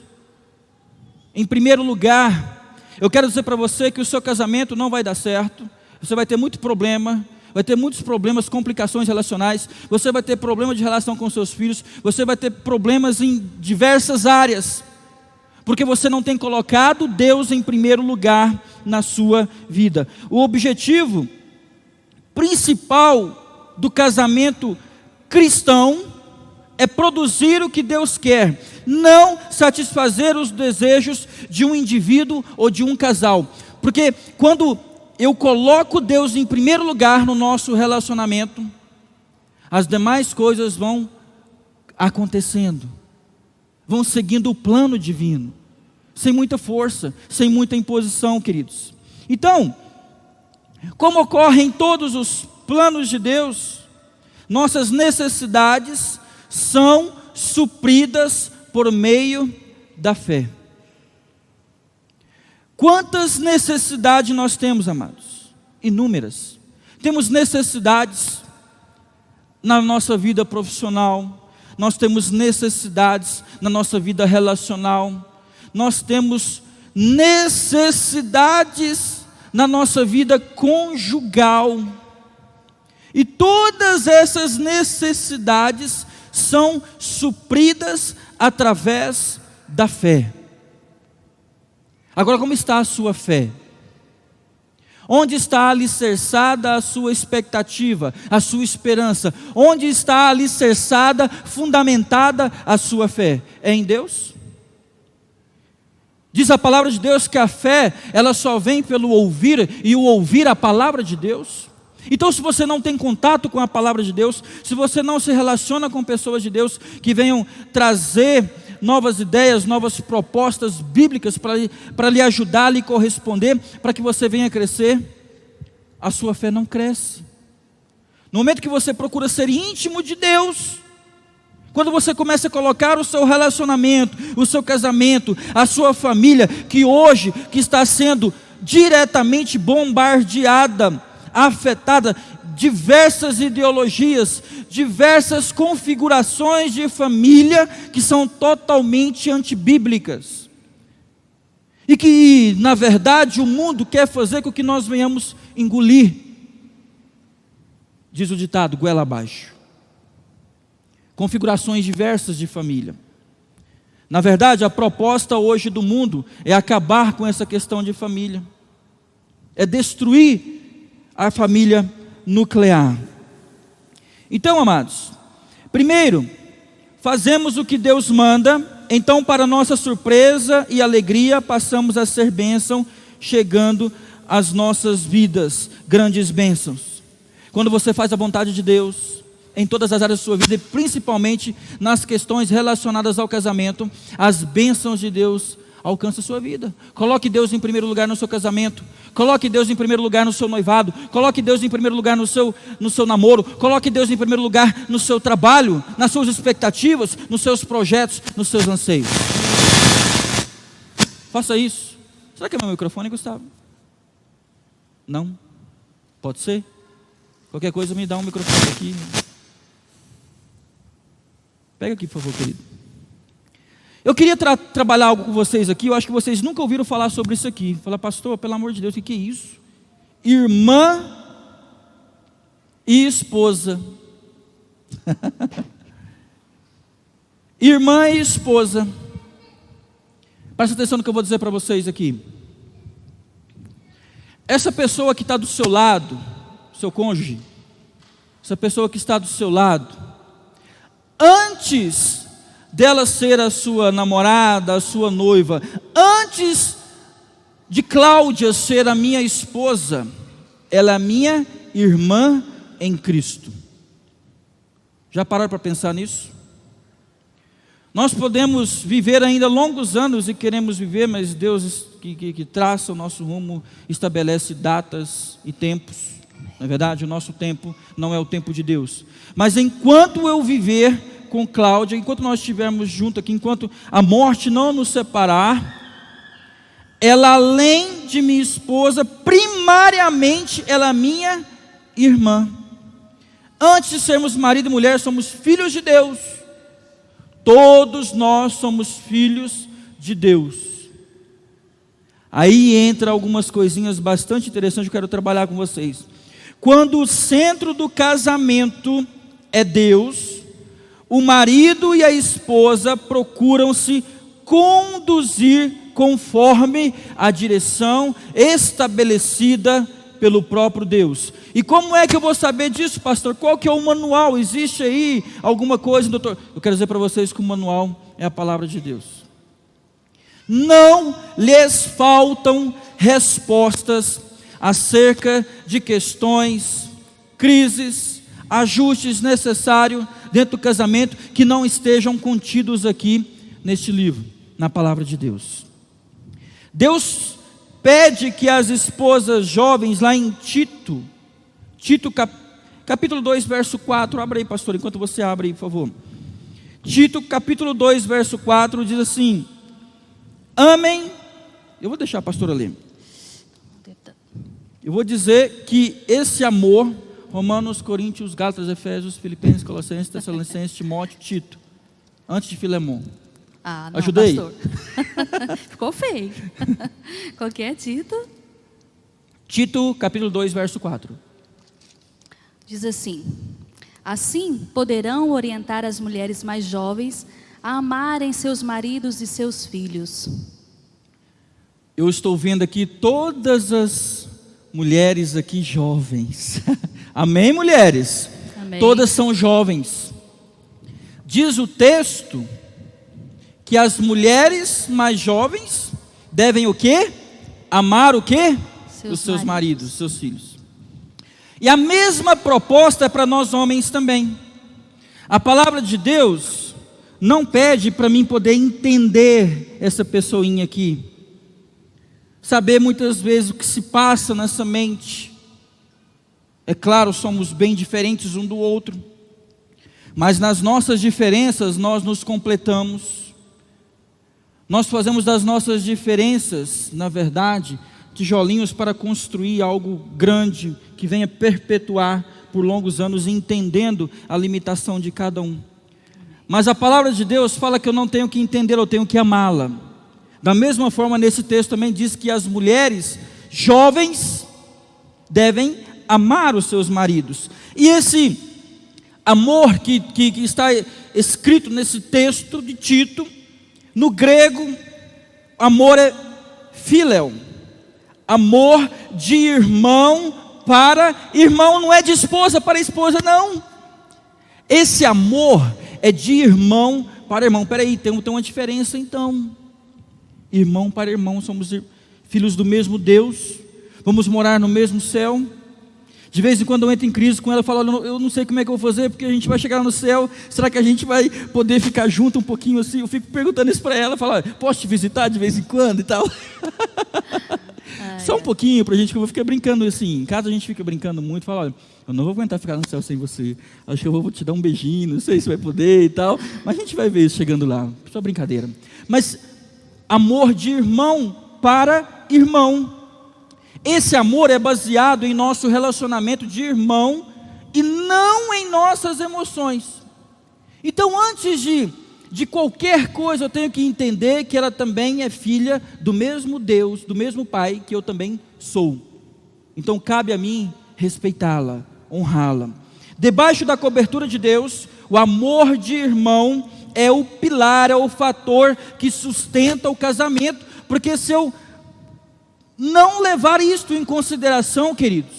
em primeiro lugar, eu quero dizer para você que o seu casamento não vai dar certo. Você vai ter muito problema, vai ter muitos problemas, complicações relacionais. Você vai ter problema de relação com seus filhos. Você vai ter problemas em diversas áreas, porque você não tem colocado Deus em primeiro lugar na sua vida. O objetivo principal do casamento cristão é produzir o que Deus quer, não satisfazer os desejos de um indivíduo ou de um casal. Porque quando eu coloco Deus em primeiro lugar no nosso relacionamento, as demais coisas vão acontecendo, vão seguindo o plano divino, sem muita força, sem muita imposição, queridos. Então, como ocorre em todos os planos de Deus, nossas necessidades são supridas por meio da fé. Quantas necessidades nós temos, amados? Inúmeras. Temos necessidades na nossa vida profissional, nós temos necessidades na nossa vida relacional, nós temos necessidades na nossa vida conjugal. E todas essas necessidades são supridas através da fé. Agora, como está a sua fé? Onde está alicerçada a sua expectativa, a sua esperança? Onde está alicerçada, fundamentada a sua fé? É em Deus? Diz a palavra de Deus que a fé, ela só vem pelo ouvir, e o ouvir a palavra de Deus. Então, se você não tem contato com a palavra de Deus, se você não se relaciona com pessoas de Deus que venham trazer novas ideias, novas propostas bíblicas para lhe ajudar, a lhe corresponder, para que você venha crescer, a sua fé não cresce. No momento que você procura ser íntimo de Deus, quando você começa a colocar o seu relacionamento, o seu casamento, a sua família, que hoje que está sendo diretamente bombardeada, afetada, diversas ideologias, diversas configurações de família que são totalmente antibíblicas. E que, na verdade, o mundo quer fazer com que nós venhamos engolir. Diz o ditado, goela abaixo. Configurações diversas de família. Na verdade, a proposta hoje do mundo é acabar com essa questão de família. É destruir a família nuclear. Então, amados, primeiro, fazemos o que Deus manda, então, para nossa surpresa e alegria, passamos a ser bênção, chegando às nossas vidas, grandes bênçãos. Quando você faz a vontade de Deus, em todas as áreas da sua vida, e principalmente nas questões relacionadas ao casamento, as bênçãos de Deus alcançam a sua vida. Coloque Deus em primeiro lugar no seu casamento. Coloque Deus em primeiro lugar no seu noivado. Coloque Deus em primeiro lugar no seu namoro. Coloque Deus em primeiro lugar no seu trabalho, nas suas expectativas, nos seus projetos, nos seus anseios. Faça isso. Será que é meu microfone, Gustavo? Não? Pode ser? Qualquer coisa me dá um microfone aqui. Pega aqui, por favor, querido. Eu queria trabalhar algo com vocês aqui. Eu acho que vocês nunca ouviram falar sobre isso aqui. Fala, pastor, pelo amor de Deus, o que é isso? Irmã e esposa. Irmã e esposa. Presta atenção no que eu vou dizer para vocês aqui. Essa pessoa que está do seu lado, seu cônjuge, essa pessoa que está do seu lado, antes dela ser a sua namorada, a sua noiva, antes de Cláudia ser a minha esposa, ela é minha irmã em Cristo. Já pararam para pensar nisso? Nós podemos viver ainda longos anos e queremos viver, mas Deus que traça o nosso rumo, estabelece datas e tempos. Na verdade, o nosso tempo não é o tempo de Deus. Mas enquanto eu viver com Cláudia, enquanto nós estivermos juntos aqui, enquanto a morte não nos separar, ela, além de minha esposa, primariamente ela é minha irmã. Antes de sermos marido e mulher, somos filhos de Deus. Todos nós somos filhos de Deus. Aí entra algumas coisinhas bastante interessantes que eu quero trabalhar com vocês. Quando o centro do casamento é Deus, o marido e a esposa procuram se conduzir conforme a direção estabelecida pelo próprio Deus. E como é que eu vou saber disso, pastor? Qual que é o manual? Existe aí alguma coisa, doutor? Eu quero dizer para vocês que o manual é a palavra de Deus. Não lhes faltam respostas acerca de questões, crises, ajustes necessários dentro do casamento que não estejam contidos aqui neste livro, na palavra de Deus. Deus pede que as esposas jovens, lá em Tito capítulo 2, verso 4, abra aí, pastor, enquanto você abre aí, por favor. Tito capítulo 2, verso 4, diz assim: amem, eu vou deixar a pastora ler. Eu vou dizer que esse amor, Romanos, Coríntios, Gálatas, Efésios, Filipenses, Colossenses, Tessalonicenses, Timóteo, Tito, antes de Filemão. Ah, não, ajudei? pastor. Ficou feio. Qual que é, Tito? Tito, capítulo 2, verso 4. Diz assim: assim poderão orientar as mulheres mais jovens a amarem seus maridos e seus filhos. Eu estou vendo aqui todas as mulheres aqui jovens. Amém, mulheres? Amém. Todas são jovens. Diz o texto que as mulheres mais jovens devem o quê? Amar o quê? Os seus maridos, seus filhos. E a mesma proposta é para nós homens também. A palavra de Deus não pede para mim poder entender essa pessoinha aqui, saber muitas vezes o que se passa nessa mente. É claro, somos bem diferentes um do outro, mas nas nossas diferenças nós nos completamos. Nós fazemos das nossas diferenças, na verdade, tijolinhos para construir algo grande, que venha perpetuar por longos anos, entendendo a limitação de cada um. Mas a palavra de Deus fala que eu não tenho que entender, eu tenho que amá-la. Da mesma forma, nesse texto também diz que as mulheres jovens devem amar os seus maridos. E esse amor que está escrito nesse texto de Tito, no grego, amor é philéu, amor de irmão para irmão, não é de esposa para esposa, não. Esse amor é de irmão para irmão. Peraí, tem uma diferença então. Irmão para irmão, somos filhos do mesmo Deus, vamos morar no mesmo céu. De vez em quando eu entro em crise com ela, eu falo, eu não sei como é que eu vou fazer, porque a gente vai chegar no céu, será que a gente vai poder ficar junto um pouquinho assim? Eu fico perguntando isso para ela, falo, posso te visitar de vez em quando e tal? Só um pouquinho para a gente, que eu vou ficar brincando assim, em casa a gente fica brincando muito, fala, olha, eu não vou aguentar ficar no céu sem você, acho que eu vou te dar um beijinho, não sei se vai poder e tal, mas a gente vai ver isso chegando lá, só brincadeira. Mas amor de irmão para irmão, esse amor é baseado em nosso relacionamento de irmão e não em nossas emoções. Então, antes de qualquer coisa, eu tenho que entender que ela também é filha do mesmo Deus, do mesmo Pai que eu também sou. Então, cabe a mim respeitá-la, honrá-la. Debaixo da cobertura de Deus, o amor de irmão é o pilar, é o fator que sustenta o casamento, porque se eu não levar isto em consideração, queridos,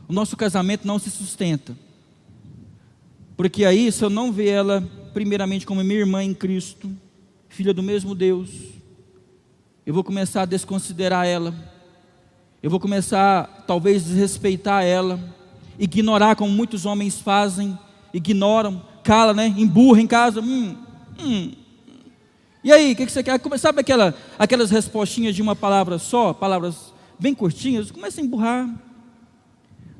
o nosso casamento não se sustenta. Porque aí, se eu não ver ela primeiramente como minha irmã em Cristo, filha do mesmo Deus, eu vou começar a desconsiderar ela, eu vou começar talvez a desrespeitar ela, ignorar como muitos homens fazem, ignoram, cala, né? Emburra em casa, E aí, o que você quer? Sabe aquelas respostinhas de uma palavra só, palavras bem curtinhas, começa a emburrar.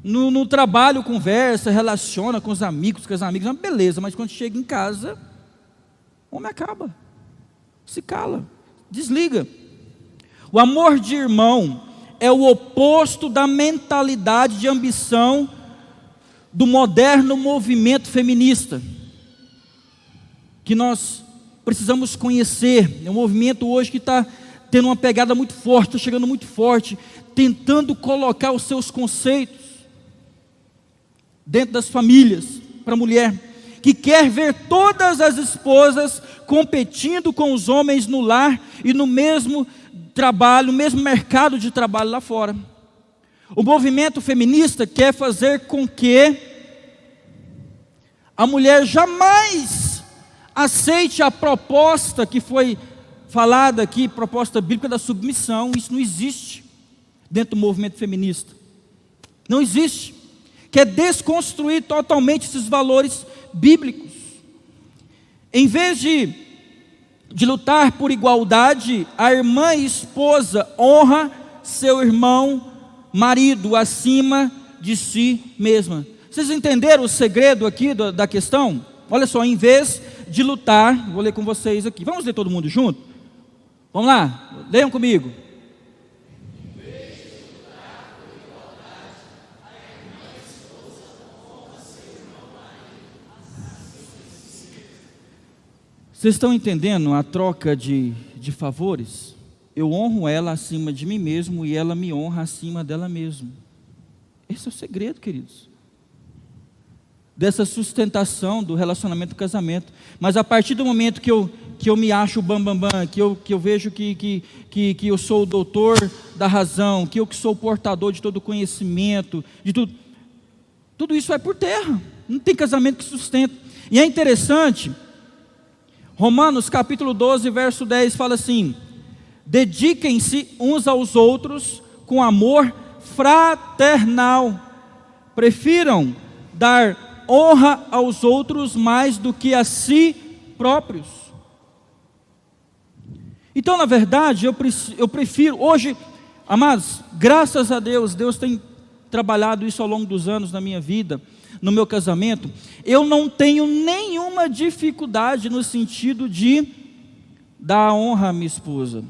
No trabalho conversa, relaciona com os amigos, uma beleza, mas quando chega em casa, o homem acaba, se cala, desliga. O amor de irmão é o oposto da mentalidade de ambição do moderno movimento feminista, que nós precisamos conhecer. É um movimento hoje que está tendo uma pegada muito forte, está chegando muito forte, tentando colocar os seus conceitos dentro das famílias, para a mulher, que quer ver todas as esposas competindo com os homens no lar e no mesmo trabalho, no mesmo mercado de trabalho lá fora. O movimento feminista quer fazer com que a mulher jamais aceite a proposta que foi falada aqui, proposta bíblica da submissão. Isso não existe dentro do movimento feminista. Não existe. Quer desconstruir totalmente esses valores bíblicos. Em vez de lutar por igualdade, a irmã e esposa honra seu irmão marido acima de si mesma. Vocês entenderam o segredo aqui da questão? Olha só, em vez de lutar, vou ler com vocês aqui. Vamos ler todo mundo junto? Vamos lá, leiam comigo. Vocês estão entendendo a troca de favores? Eu honro ela acima de mim mesmo e ela me honra acima dela mesma. Esse é o segredo, queridos, dessa sustentação do relacionamento do casamento. Mas a partir do momento que eu me acho bambambam, que eu vejo que eu sou o doutor da razão, que eu que sou o portador de todo o conhecimento, de tudo isso vai por terra. Não tem casamento que sustenta. E é interessante, Romanos capítulo 12, verso 10 fala assim: dediquem-se uns aos outros com amor fraternal, prefiram dar honra aos outros mais do que a si próprios. Então, na verdade, eu prefiro, hoje, amados, graças a Deus, Deus tem trabalhado isso ao longo dos anos na minha vida, no meu casamento. Eu não tenho nenhuma dificuldade no sentido de dar honra à minha esposa.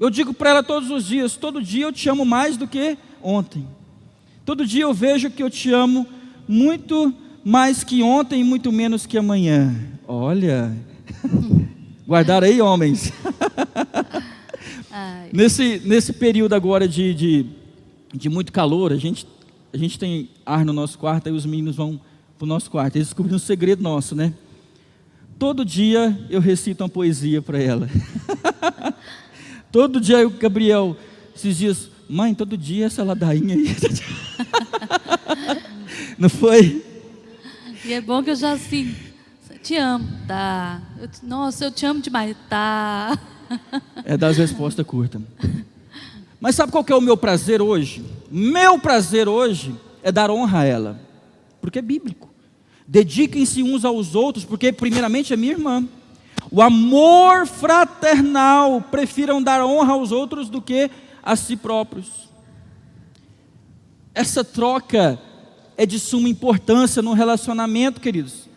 Eu digo para ela todos os dias: todo dia eu te amo mais do que ontem. Todo dia eu vejo que eu te amo muito mais que ontem e muito menos que amanhã. Olha, guardaram aí, homens? Nesse período agora de muito calor, a gente tem ar no nosso quarto, aí os meninos vão para o nosso quarto. Eles descobriram um segredo nosso, né? Todo dia eu recito uma poesia para ela. Todo dia o Gabriel, esses dias, mãe, todo dia essa ladainha aí. Não foi? E é bom que eu já assim, te amo, tá? Nossa, eu te amo demais, tá? É das respostas curtas. Mas sabe qual que é o meu prazer hoje? Meu prazer hoje é dar honra a ela, porque é bíblico. Dediquem-se uns aos outros, porque primeiramente é minha irmã. O amor fraternal, prefiram dar honra aos outros do que a si próprios. Essa troca é de suma importância no relacionamento, queridos.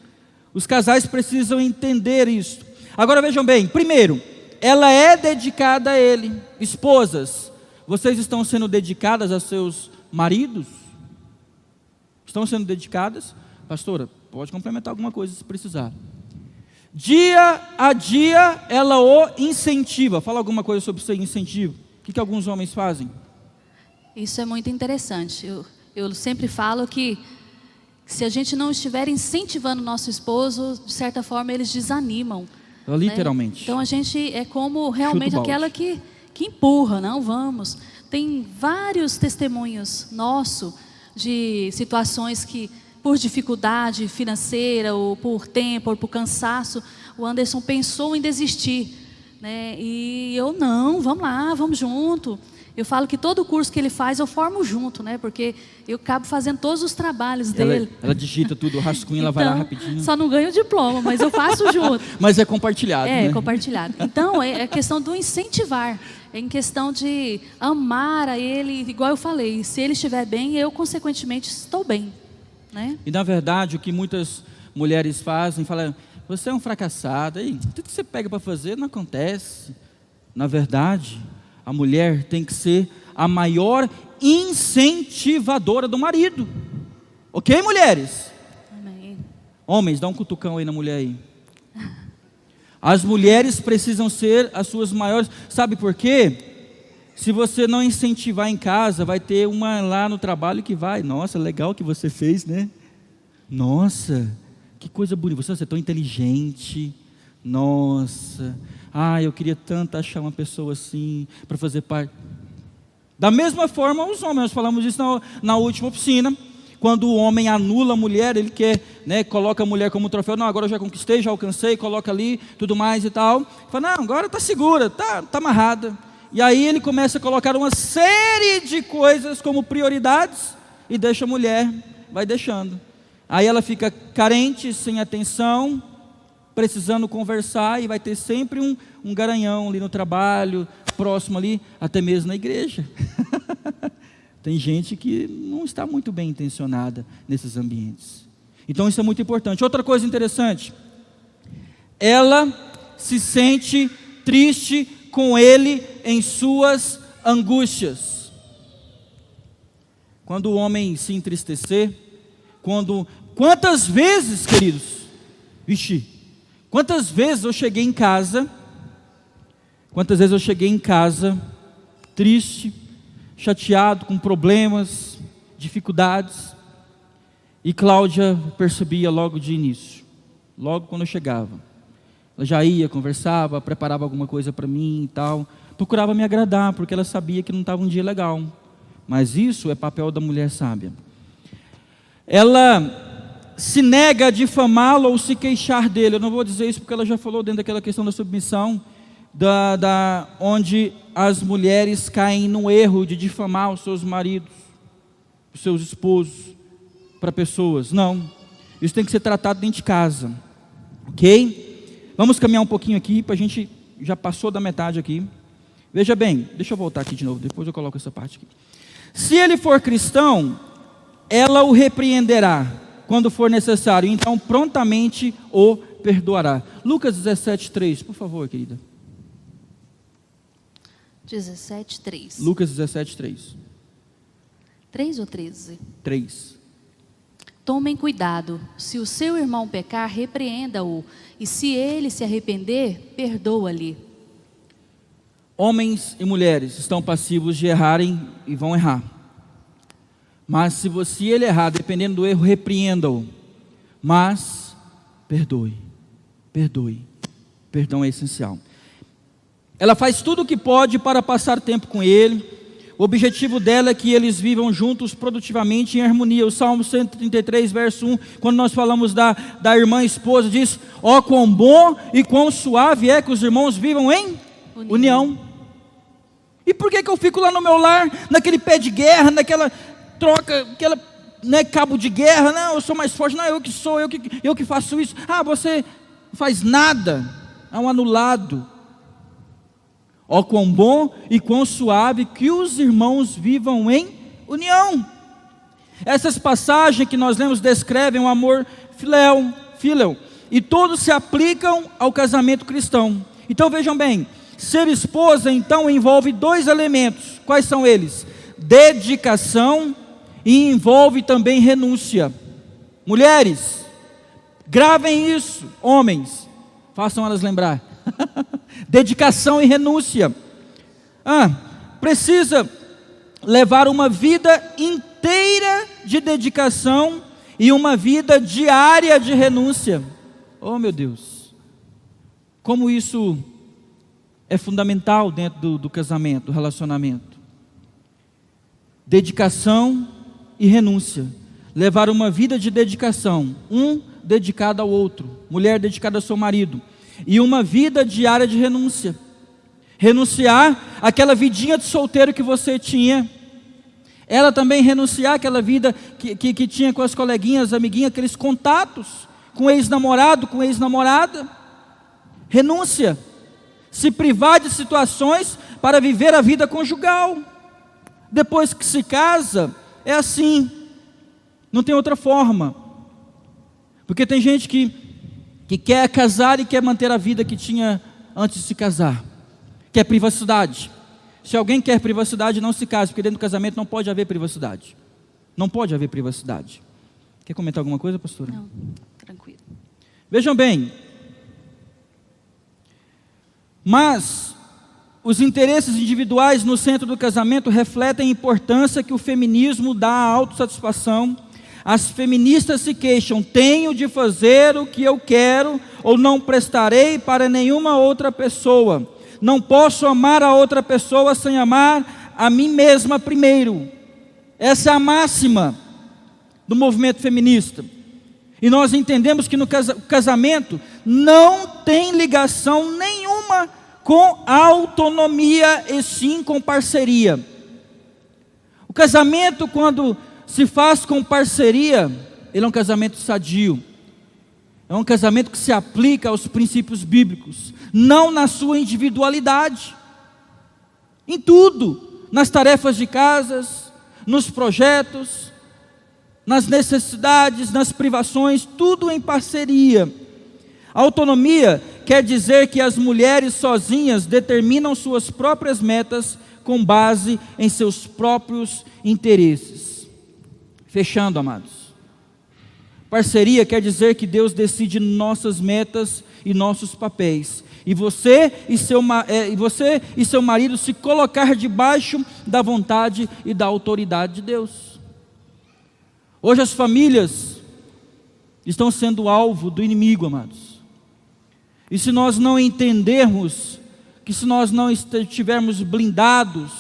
Os casais precisam entender isso. Agora vejam bem, primeiro, ela é dedicada a ele. Esposas, vocês estão sendo dedicadas a seus maridos? Estão sendo dedicadas? Pastora, pode complementar alguma coisa se precisar. Dia a dia ela o incentiva. Fala alguma coisa sobre esse incentivo. O que alguns homens fazem? Isso é muito interessante. Eu sempre falo que se a gente não estiver incentivando o nosso esposo, de certa forma eles desanimam. Literalmente. Né? Então a gente é como realmente aquela que empurra, não vamos. Tem vários testemunhos nossos de situações que, por dificuldade financeira, ou por tempo, ou por cansaço, o Anderson pensou em desistir, né? E eu não, vamos lá, vamos junto. Eu falo que todo curso que ele faz eu formo junto, né? Porque eu acabo fazendo todos os trabalhos dele. Ela digita tudo, o rascunho, ela vai lá rapidinho. Só não ganho o diploma, mas eu faço junto. Mas é compartilhado, né? É compartilhado. Então é questão do incentivar, é em questão de amar a ele, igual eu falei, se ele estiver bem, eu consequentemente estou bem. Né? E na verdade o que muitas mulheres fazem, falam: você é um fracassado, aí, tudo que você pega para fazer não acontece. Na verdade, a mulher tem que ser a maior incentivadora do marido. Ok, mulheres? Amém. Homens, dá um cutucão aí na mulher aí. As mulheres precisam ser as suas maiores. Sabe por quê? Se você não incentivar em casa, vai ter uma lá no trabalho que vai: nossa, legal que você fez, né? Nossa, que coisa bonita, você é tão inteligente, nossa, eu queria tanto achar uma pessoa assim, para fazer parte. Da mesma forma os homens, nós falamos isso na última oficina, quando o homem anula a mulher, ele quer, coloca a mulher como troféu, não, agora eu já conquistei, já alcancei, coloca ali, tudo mais e tal, fala, não, agora está segura, está amarrada, e aí ele começa a colocar uma série de coisas como prioridades, e deixa a mulher, vai deixando, aí ela fica carente, sem atenção, precisando conversar, e vai ter sempre um garanhão ali no trabalho, próximo ali, até mesmo na igreja. Tem gente que não está muito bem intencionada nesses ambientes. Então isso é muito importante. Outra coisa interessante, ela se sente triste com ele em suas angústias. Quando o homem se entristecer, quantas vezes, queridos, quantas vezes eu cheguei em casa triste, chateado, com problemas, dificuldades, e Cláudia percebia logo de início, logo quando eu chegava, ela já ia, conversava, preparava alguma coisa para mim e tal, procurava me agradar, porque ela sabia que não estava um dia legal, mas isso é papel da mulher sábia. Ela se nega a difamá-lo ou se queixar dele. Eu não vou dizer isso porque ela já falou dentro daquela questão da submissão, onde as mulheres caem no erro de difamar os seus maridos, os seus esposos, para pessoas. Não, isso tem que ser tratado dentro de casa, ok? Vamos caminhar um pouquinho aqui, para a gente, já passou da metade aqui. Veja bem, deixa eu voltar aqui de novo, depois eu coloco essa parte aqui. Se ele for cristão, ela o repreenderá quando for necessário, então prontamente o perdoará. Lucas 17:3, por favor, querida. 17:3. Lucas 17:3. 3 ou 13? 3. Tomem cuidado, se o seu irmão pecar, repreenda-o, e se ele se arrepender, perdoa-lhe. Homens e mulheres estão passivos de errarem e vão errar. Mas se ele errar, dependendo do erro, repreenda-o. Mas perdoe. Perdão é essencial. Ela faz tudo o que pode para passar tempo com ele. O objetivo dela é que eles vivam juntos produtivamente em harmonia. O Salmo 133, verso 1, quando nós falamos da irmã esposa, diz: ó, quão bom e quão suave é que os irmãos vivam em união. E por que eu fico lá no meu lar, naquele pé de guerra, naquela troca, aquela, cabo de guerra? Não, eu sou mais forte, não, eu que faço isso. Você não faz nada, é um anulado. Ó, quão bom e quão suave que os irmãos vivam em união. Essas passagens que nós lemos descrevem o amor filéu, e todos se aplicam ao casamento cristão. Então vejam bem, ser esposa então envolve 2 elementos. Quais são eles? Dedicação e envolve também renúncia. Mulheres, gravem isso. Homens, façam elas lembrar. Dedicação e renúncia. Precisa levar uma vida inteira de dedicação e uma vida diária de renúncia. Oh, meu Deus, como isso é fundamental dentro do casamento, do relacionamento. Dedicação e renúncia. Levar uma vida de dedicação, um dedicado ao outro, mulher dedicada ao seu marido, e uma vida diária de renúncia. Renunciar àquela vidinha de solteiro que você tinha. Ela também renunciar àquela vida que tinha com as coleguinhas, amiguinhas, aqueles contatos com ex-namorado, com ex-namorada. Renúncia. Se privar de situações para viver a vida conjugal. Depois que se casa, é assim. Não tem outra forma. Porque tem gente que quer casar e quer manter a vida que tinha antes de se casar. Quer privacidade. Se alguém quer privacidade, não se case, porque dentro do casamento não pode haver privacidade. Não pode haver privacidade. Quer comentar alguma coisa, pastora? Não, tranquilo. Vejam bem, mas os interesses individuais no centro do casamento refletem a importância que o feminismo dá à autossatisfação, As feministas se queixam: tenho de fazer o que eu quero, ou não prestarei para nenhuma outra pessoa. Não posso amar a outra pessoa sem amar a mim mesma primeiro. Essa é a máxima do movimento feminista. E nós entendemos que no casamento não tem ligação nenhuma com autonomia, e sim com parceria. O casamento, quando se faz com parceria, ele é um casamento sadio. É um casamento que se aplica aos princípios bíblicos, não na sua individualidade. Em tudo, nas tarefas de casas, nos projetos, nas necessidades, nas privações, tudo em parceria. Autonomia quer dizer que as mulheres sozinhas determinam suas próprias metas com base em seus próprios interesses. Fechando, amados. Parceria quer dizer que Deus decide nossas metas e nossos papéis. E você e seu marido se colocar debaixo da vontade e da autoridade de Deus. Hoje as famílias estão sendo alvo do inimigo, amados. E se nós não entendermos que se nós não estivermos blindados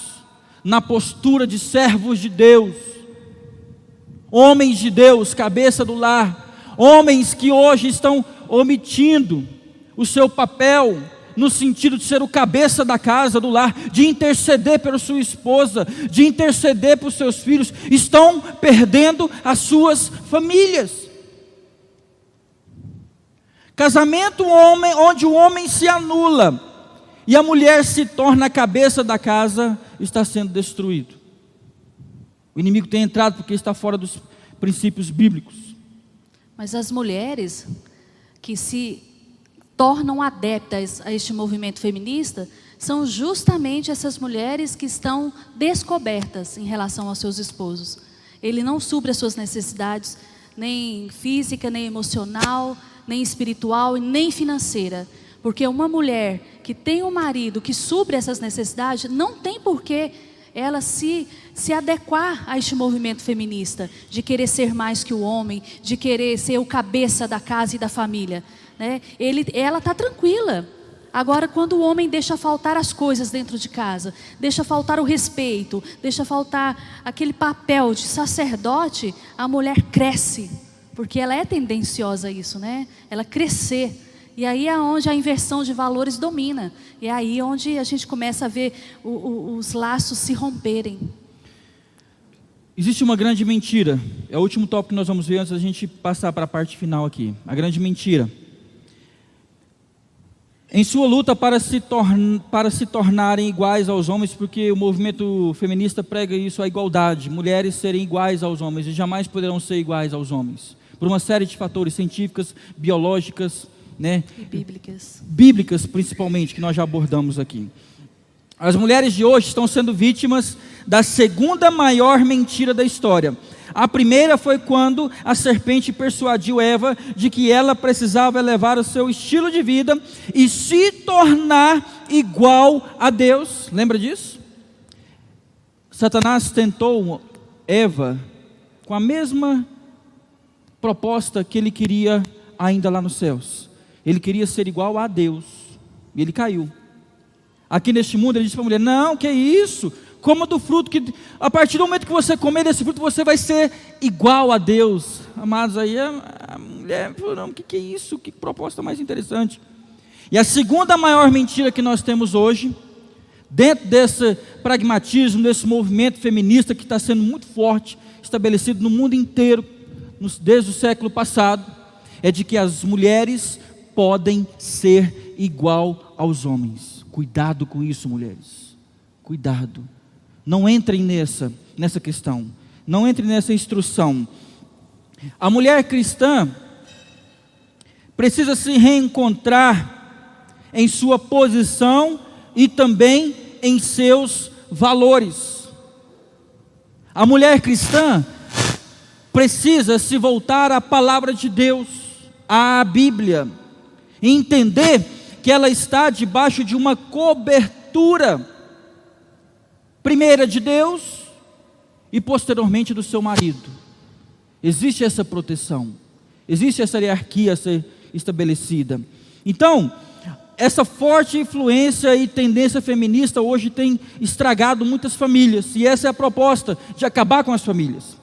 na postura de servos de Deus, homens de Deus, cabeça do lar, homens que hoje estão omitindo o seu papel no sentido de ser o cabeça da casa, do lar, de interceder pela sua esposa, de interceder por seus filhos, estão perdendo as suas famílias. Casamento onde o homem se anula e a mulher se torna a cabeça da casa, está sendo destruído. O inimigo tem entrado porque está fora dos princípios bíblicos. Mas as mulheres que se tornam adeptas a este movimento feminista são justamente essas mulheres que estão descobertas em relação aos seus esposos. Ele não supre as suas necessidades, nem física, nem emocional, nem espiritual e nem financeira. Porque uma mulher que tem um marido que supre essas necessidades, não tem por que ela se adequar a este movimento feminista, de querer ser mais que o homem, de querer ser o cabeça da casa e da família, né? Ela está tranquila. Agora, quando o homem deixa faltar as coisas dentro de casa, deixa faltar o respeito, deixa faltar aquele papel de sacerdote, a mulher cresce, porque ela é tendenciosa a isso, né? Ela crescer. E aí é onde a inversão de valores domina. E é aí onde a gente começa a ver os laços se romperem. Existe uma grande mentira. É o último tópico que nós vamos ver antes da gente passar para a parte final aqui. A grande mentira. Em sua luta para se tornarem iguais aos homens, porque o movimento feminista prega isso, a igualdade. Mulheres serem iguais aos homens e jamais poderão ser iguais aos homens. Por uma série de fatores científicos, biológicas, né? E bíblicas. Bíblicas principalmente, que nós já abordamos aqui. As mulheres de hoje estão sendo vítimas da segunda maior mentira da história. A primeira foi quando a serpente persuadiu Eva de que ela precisava elevar o seu estilo de vida e se tornar igual a Deus. Lembra disso? Satanás tentou Eva com a mesma proposta que ele queria ainda lá nos céus. Ele queria ser igual a Deus, e ele caiu. Aqui neste mundo ele disse para a mulher: não, que isso, coma do fruto, que a partir do momento que você comer desse fruto, você vai ser igual a Deus. Amados, aí a mulher falou: não, que é isso, que proposta mais interessante. E a segunda maior mentira que nós temos hoje, dentro desse pragmatismo, desse movimento feminista que está sendo muito forte, estabelecido no mundo inteiro, desde o século passado, é de que as mulheres podem ser igual aos homens. Cuidado com isso, mulheres. Cuidado. Não entrem nessa questão. Não entrem nessa instrução. A mulher cristã precisa se reencontrar em sua posição e também em seus valores. A mulher cristã precisa se voltar à palavra de Deus, à Bíblia, e entender que ela está debaixo de uma cobertura, primeira de Deus e posteriormente do seu marido. existe essa proteção, existe essa hierarquia a ser estabelecida. Então, essa forte influência e tendência feminista hoje tem estragado muitas famílias, e essa é a proposta de acabar com as famílias.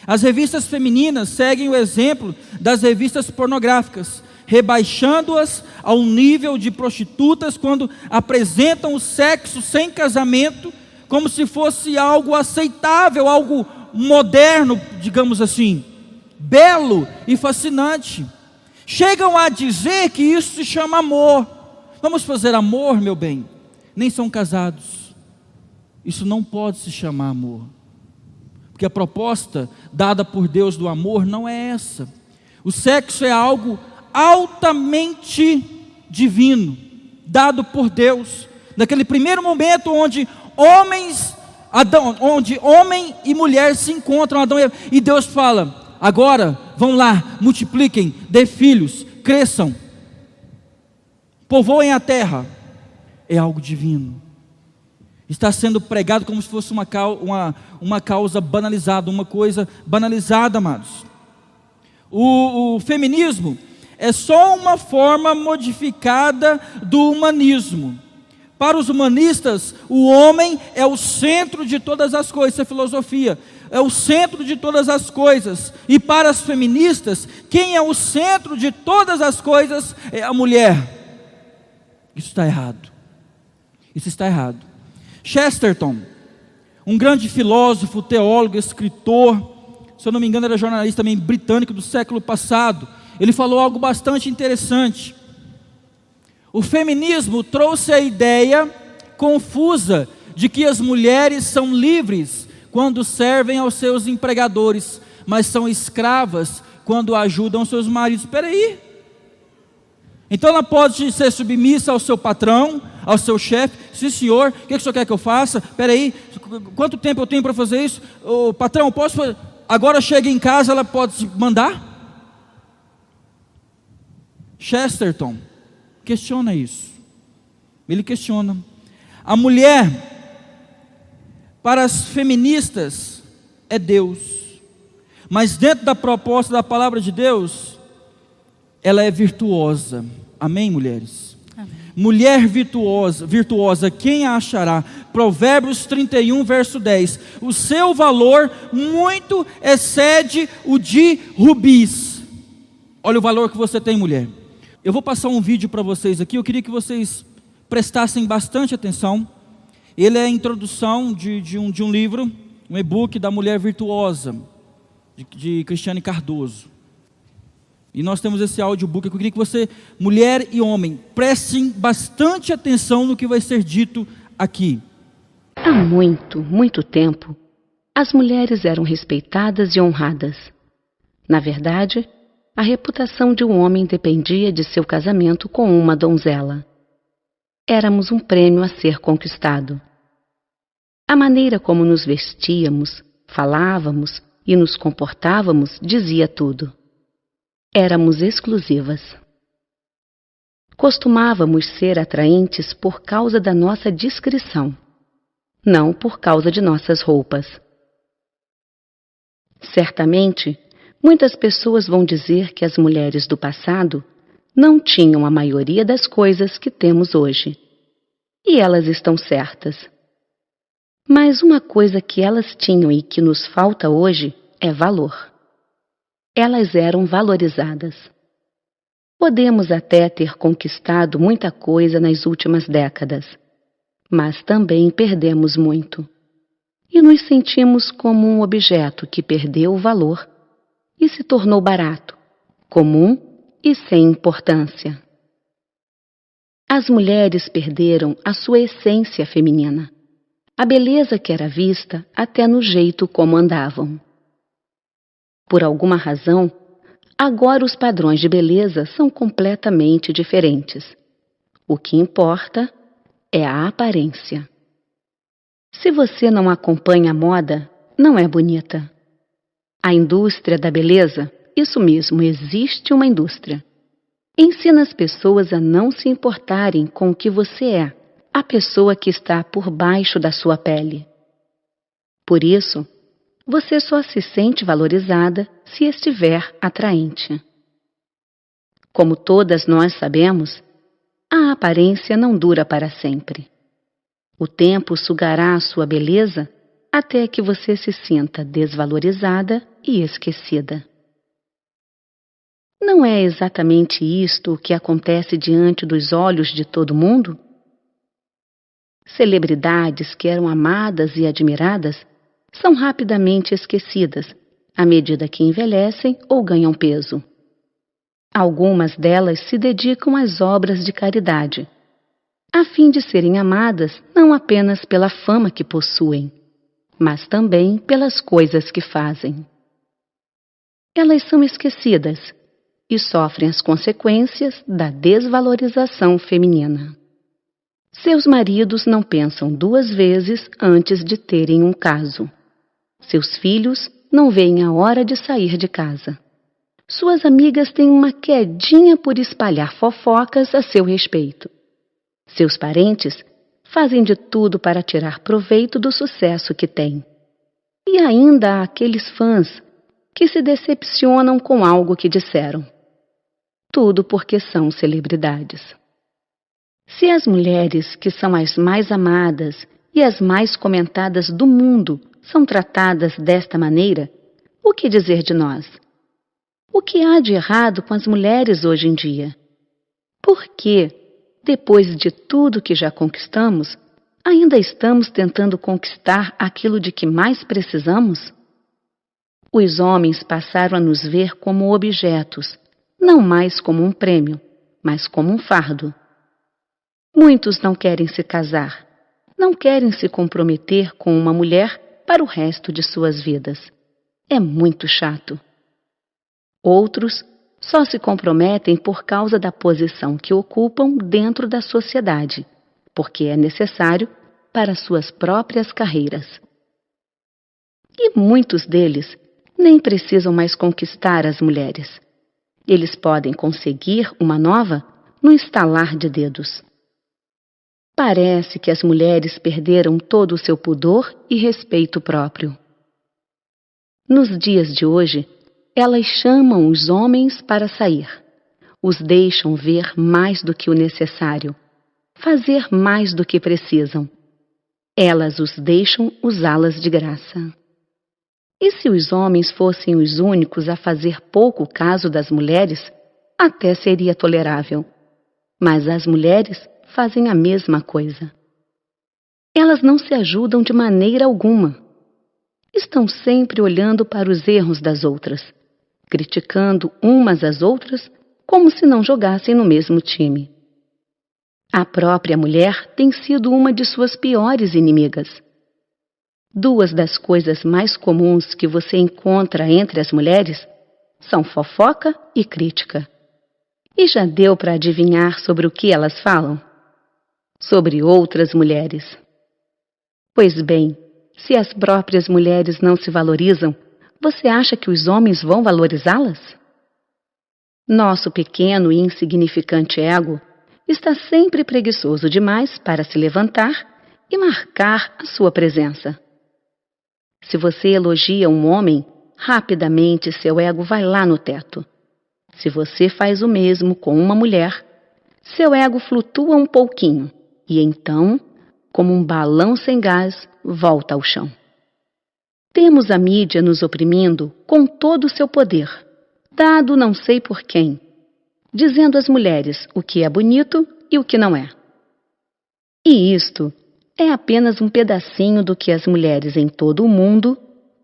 As revistas femininas seguem o exemplo das revistas pornográficas, rebaixando-as ao nível de prostitutas quando apresentam o sexo sem casamento como se fosse algo aceitável, algo moderno, digamos assim, belo e fascinante. Chegam a dizer que isso se chama amor. Vamos fazer amor, meu bem? Nem são casados. Isso não pode se chamar amor. Porque a proposta dada por Deus do amor não é essa. O sexo é algo altamente divino, dado por Deus. Naquele primeiro momento onde homem e mulher se encontram, Adão e Eva, e Deus fala: agora vão lá, multipliquem, dê filhos, cresçam, povoem a terra. É algo divino. Está sendo pregado como se fosse uma causa banalizada, uma coisa banalizada, amados. O feminismo é só uma forma modificada do humanismo. Para os humanistas, o homem é o centro de todas as coisas, isso é filosofia, é o centro de todas as coisas. E para as feministas, quem é o centro de todas as coisas é a mulher. Isso está errado. Isso está errado. Chesterton, um grande filósofo, teólogo, escritor, se eu não me engano era jornalista também britânico do século passado, ele falou algo bastante interessante. O feminismo trouxe a ideia confusa de que as mulheres são livres quando servem aos seus empregadores, mas são escravas quando ajudam seus maridos. Espera aí. Então ela pode ser submissa ao seu patrão, ao seu chefe. Sim, senhor, o que o senhor quer que eu faça? Espera aí, quanto tempo eu tenho para fazer isso? Ô, patrão, posso fazer? Agora chega em casa, ela pode mandar? Chesterton questiona isso. Ele questiona. A mulher, para as feministas, é Deus. Mas dentro da proposta da palavra de Deus, ela é virtuosa. Amém, mulheres? Amém. Mulher virtuosa, quem a achará? Provérbios 31, verso 10. O seu valor muito excede o de rubis. Olha o valor que você tem, mulher. Eu vou passar um vídeo para vocês aqui, eu queria que vocês prestassem bastante atenção. Ele é a introdução de um livro, um e-book da Mulher Virtuosa, de Cristiane Cardoso. E nós temos esse audiobook, eu queria que você, mulher e homem, prestem bastante atenção no que vai ser dito aqui. Há muito, muito tempo, as mulheres eram respeitadas e honradas. Na verdade, a reputação de um homem dependia de seu casamento com uma donzela. Éramos um prêmio a ser conquistado. A maneira como nos vestíamos, falávamos e nos comportávamos dizia tudo. Éramos exclusivas. Costumávamos ser atraentes por causa da nossa discrição, não por causa de nossas roupas. Certamente, muitas pessoas vão dizer que as mulheres do passado não tinham a maioria das coisas que temos hoje. E elas estão certas. Mas uma coisa que elas tinham e que nos falta hoje é valor. Elas eram valorizadas. Podemos até ter conquistado muita coisa nas últimas décadas, mas também perdemos muito. E nos sentimos como um objeto que perdeu o valor e se tornou barato, comum e sem importância. As mulheres perderam a sua essência feminina, a beleza que era vista até no jeito como andavam. Por alguma razão, agora os padrões de beleza são completamente diferentes. O que importa é a aparência. Se você não acompanha a moda, não é bonita. A indústria da beleza, isso mesmo, existe uma indústria. Ensina as pessoas a não se importarem com o que você é, a pessoa que está por baixo da sua pele. Por isso, você só se sente valorizada se estiver atraente. Como todas nós sabemos, a aparência não dura para sempre. O tempo sugará a sua beleza até que você se sinta desvalorizada e esquecida. Não é exatamente isto o que acontece diante dos olhos de todo mundo? Celebridades que eram amadas e admiradas são rapidamente esquecidas à medida que envelhecem ou ganham peso. Algumas delas se dedicam às obras de caridade, a fim de serem amadas não apenas pela fama que possuem, mas também pelas coisas que fazem. Elas são esquecidas e sofrem as consequências da desvalorização feminina. Seus maridos não pensam 2 vezes antes de terem um caso. Seus filhos não veem a hora de sair de casa. Suas amigas têm uma quedinha por espalhar fofocas a seu respeito. Seus parentes fazem de tudo para tirar proveito do sucesso que têm. E ainda há aqueles fãs que se decepcionam com algo que disseram. Tudo porque são celebridades. Se as mulheres que são as mais amadas e as mais comentadas do mundo são tratadas desta maneira, o que dizer de nós? O que há de errado com as mulheres hoje em dia? Por que, depois de tudo que já conquistamos, ainda estamos tentando conquistar aquilo de que mais precisamos? Os homens passaram a nos ver como objetos, não mais como um prêmio, mas como um fardo. Muitos não querem se casar, não querem se comprometer com uma mulher para o resto de suas vidas. É muito chato. Outros só se comprometem por causa da posição que ocupam dentro da sociedade, porque é necessário para suas próprias carreiras. E muitos deles nem precisam mais conquistar as mulheres. Eles podem conseguir uma nova no estalar de dedos. Parece que as mulheres perderam todo o seu pudor e respeito próprio. Nos dias de hoje, elas chamam os homens para sair, os deixam ver mais do que o necessário, fazer mais do que precisam. Elas os deixam usá-las de graça. E se os homens fossem os únicos a fazer pouco caso das mulheres, até seria tolerável. Mas as mulheres fazem a mesma coisa. Elas não se ajudam de maneira alguma. Estão sempre olhando para os erros das outras, criticando umas às outras como se não jogassem no mesmo time. A própria mulher tem sido uma de suas piores inimigas. 2 das coisas mais comuns que você encontra entre as mulheres são fofoca e crítica. E já deu para adivinhar sobre o que elas falam? Sobre outras mulheres. Pois bem, se as próprias mulheres não se valorizam, você acha que os homens vão valorizá-las? Nosso pequeno e insignificante ego está sempre preguiçoso demais para se levantar e marcar a sua presença. Se você elogia um homem, rapidamente seu ego vai lá no teto. Se você faz o mesmo com uma mulher, seu ego flutua um pouquinho e então, como um balão sem gás, volta ao chão. Temos a mídia nos oprimindo com todo o seu poder, dado não sei por quem, dizendo às mulheres o que é bonito e o que não é. E isto é apenas um pedacinho do que as mulheres em todo o mundo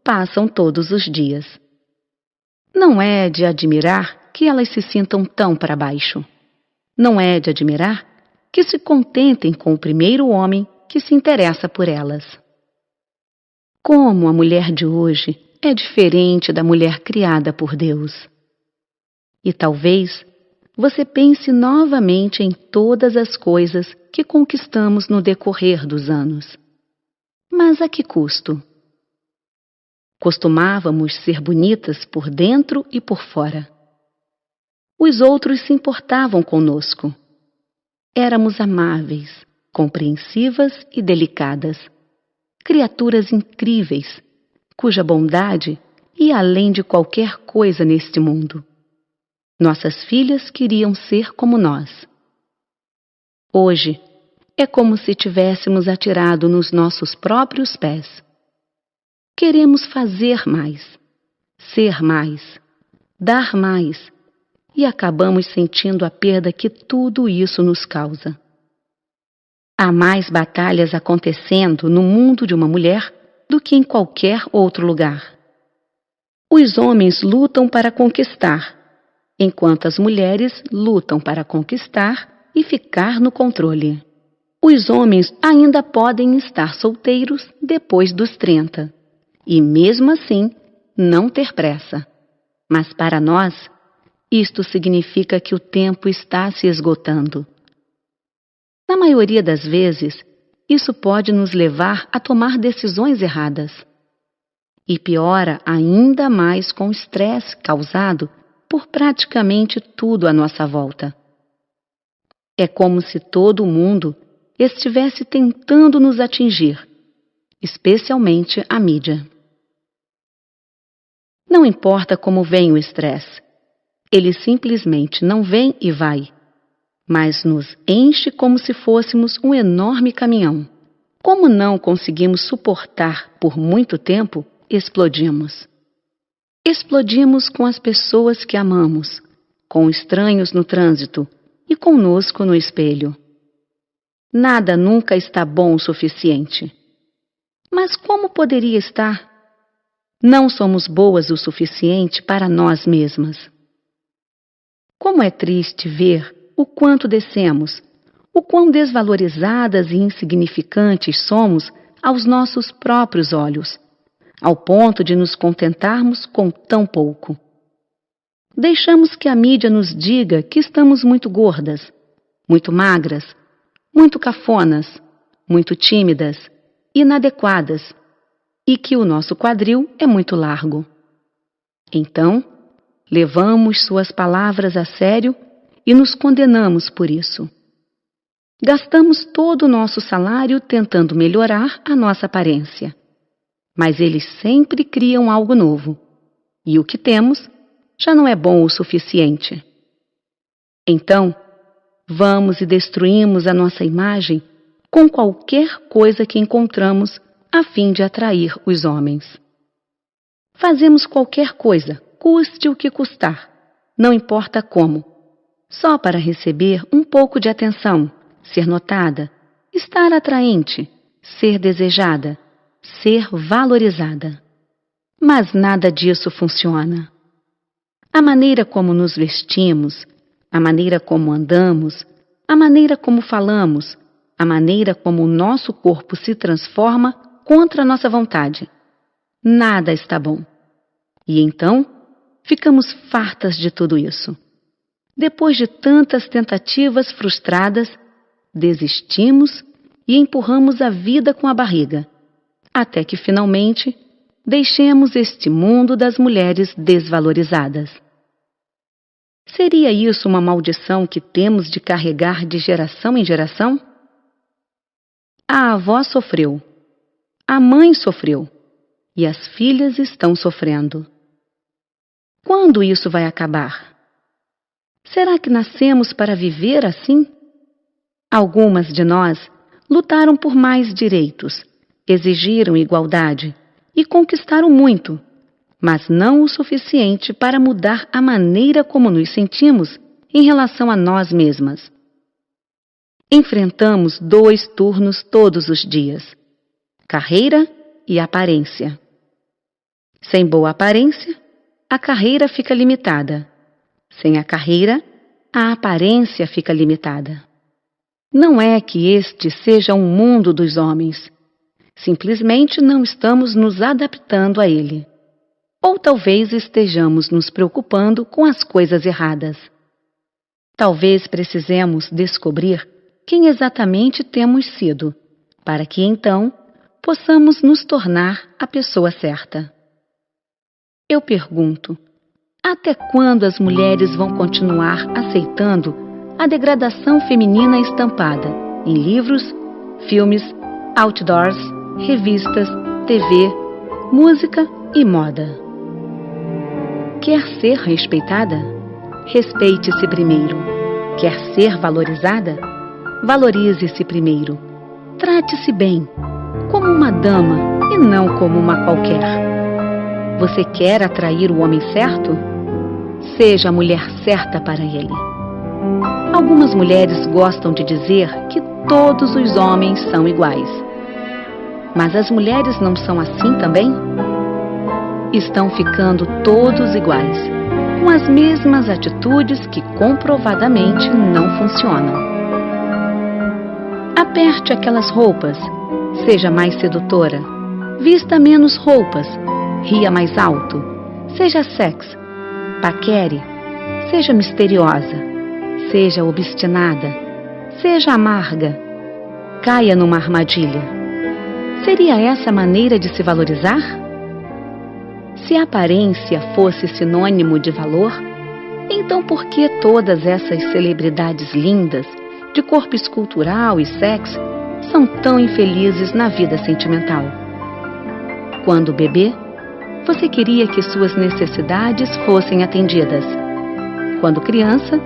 passam todos os dias. Não é de admirar que elas se sintam tão para baixo. Não é de admirar que se contentem com o primeiro homem que se interessa por elas. Como a mulher de hoje é diferente da mulher criada por Deus. E talvez você pense novamente em todas as coisas que conquistamos no decorrer dos anos. Mas a que custo? Costumávamos ser bonitas por dentro e por fora. Os outros se importavam conosco. Éramos amáveis, compreensivas e delicadas. Criaturas incríveis, cuja bondade ia além de qualquer coisa neste mundo. Nossas filhas queriam ser como nós. Hoje, é como se tivéssemos atirado nos nossos próprios pés. Queremos fazer mais, ser mais, dar mais, e acabamos sentindo a perda que tudo isso nos causa. Há mais batalhas acontecendo no mundo de uma mulher do que em qualquer outro lugar. Os homens lutam para conquistar, enquanto as mulheres lutam para conquistar e ficar no controle. Os homens ainda podem estar solteiros depois dos 30, e mesmo assim não ter pressa. Mas para nós, isto significa que o tempo está se esgotando. Na maioria das vezes, isso pode nos levar a tomar decisões erradas. E piora ainda mais com o estresse causado por praticamente tudo à nossa volta. É como se todo mundo estivesse tentando nos atingir, especialmente a mídia. Não importa como vem o estresse, ele simplesmente não vem e vai, mas nos enche como se fôssemos um enorme caminhão. Como não conseguimos suportar por muito tempo, explodimos. Explodimos com as pessoas que amamos, com estranhos no trânsito e conosco no espelho. Nada nunca está bom o suficiente. Mas como poderia estar? Não somos boas o suficiente para nós mesmas. Como é triste ver o quanto descemos, o quão desvalorizadas e insignificantes somos aos nossos próprios olhos, ao ponto de nos contentarmos com tão pouco. Deixamos que a mídia nos diga que estamos muito gordas, muito magras, muito cafonas, muito tímidas, inadequadas, e que o nosso quadril é muito largo. Então, levamos suas palavras a sério e nos condenamos por isso. Gastamos todo o nosso salário tentando melhorar a nossa aparência. Mas eles sempre criam algo novo, e o que temos já não é bom o suficiente. Então, vamos e destruímos a nossa imagem com qualquer coisa que encontramos a fim de atrair os homens. Fazemos qualquer coisa, custe o que custar, não importa como, só para receber um pouco de atenção, ser notada, estar atraente, ser desejada, ser valorizada. Mas nada disso funciona. A maneira como nos vestimos, a maneira como andamos, a maneira como falamos, a maneira como o nosso corpo se transforma contra a nossa vontade. Nada está bom. E então, ficamos fartas de tudo isso. Depois de tantas tentativas frustradas, desistimos e empurramos a vida com a barriga, até que finalmente deixemos este mundo das mulheres desvalorizadas. Seria isso uma maldição que temos de carregar de geração em geração? A avó sofreu, a mãe sofreu, e as filhas estão sofrendo. Quando isso vai acabar? Será que nascemos para viver assim? Algumas de nós lutaram por mais direitos, exigiram igualdade e conquistaram muito, mas não o suficiente para mudar a maneira como nos sentimos em relação a nós mesmas. Enfrentamos 2 turnos todos os dias: carreira e aparência. Sem boa aparência, a carreira fica limitada. Sem a carreira, a aparência fica limitada. Não é que este seja um mundo dos homens. Simplesmente não estamos nos adaptando a ele. Ou talvez estejamos nos preocupando com as coisas erradas. Talvez precisemos descobrir quem exatamente temos sido, para que então possamos nos tornar a pessoa certa. Eu pergunto, até quando as mulheres vão continuar aceitando a degradação feminina estampada em livros, filmes, outdoors, revistas, TV, música e moda. Quer ser respeitada? Respeite-se primeiro. Quer ser valorizada? Valorize-se primeiro. Trate-se bem, como uma dama e não como uma qualquer. Você quer atrair o homem certo? Seja a mulher certa para ele. Algumas mulheres gostam de dizer que todos os homens são iguais. Mas as mulheres não são assim também? Estão ficando todos iguais, com as mesmas atitudes que comprovadamente não funcionam. Aperte aquelas roupas, seja mais sedutora, vista menos roupas, ria mais alto, seja sexy, paquere, seja misteriosa, seja obstinada, seja amarga, caia numa armadilha. Seria essa a maneira de se valorizar? Se a aparência fosse sinônimo de valor, então por que todas essas celebridades lindas, de corpo escultural e sexy, são tão infelizes na vida sentimental? Quando bebê, você queria que suas necessidades fossem atendidas. Quando criança,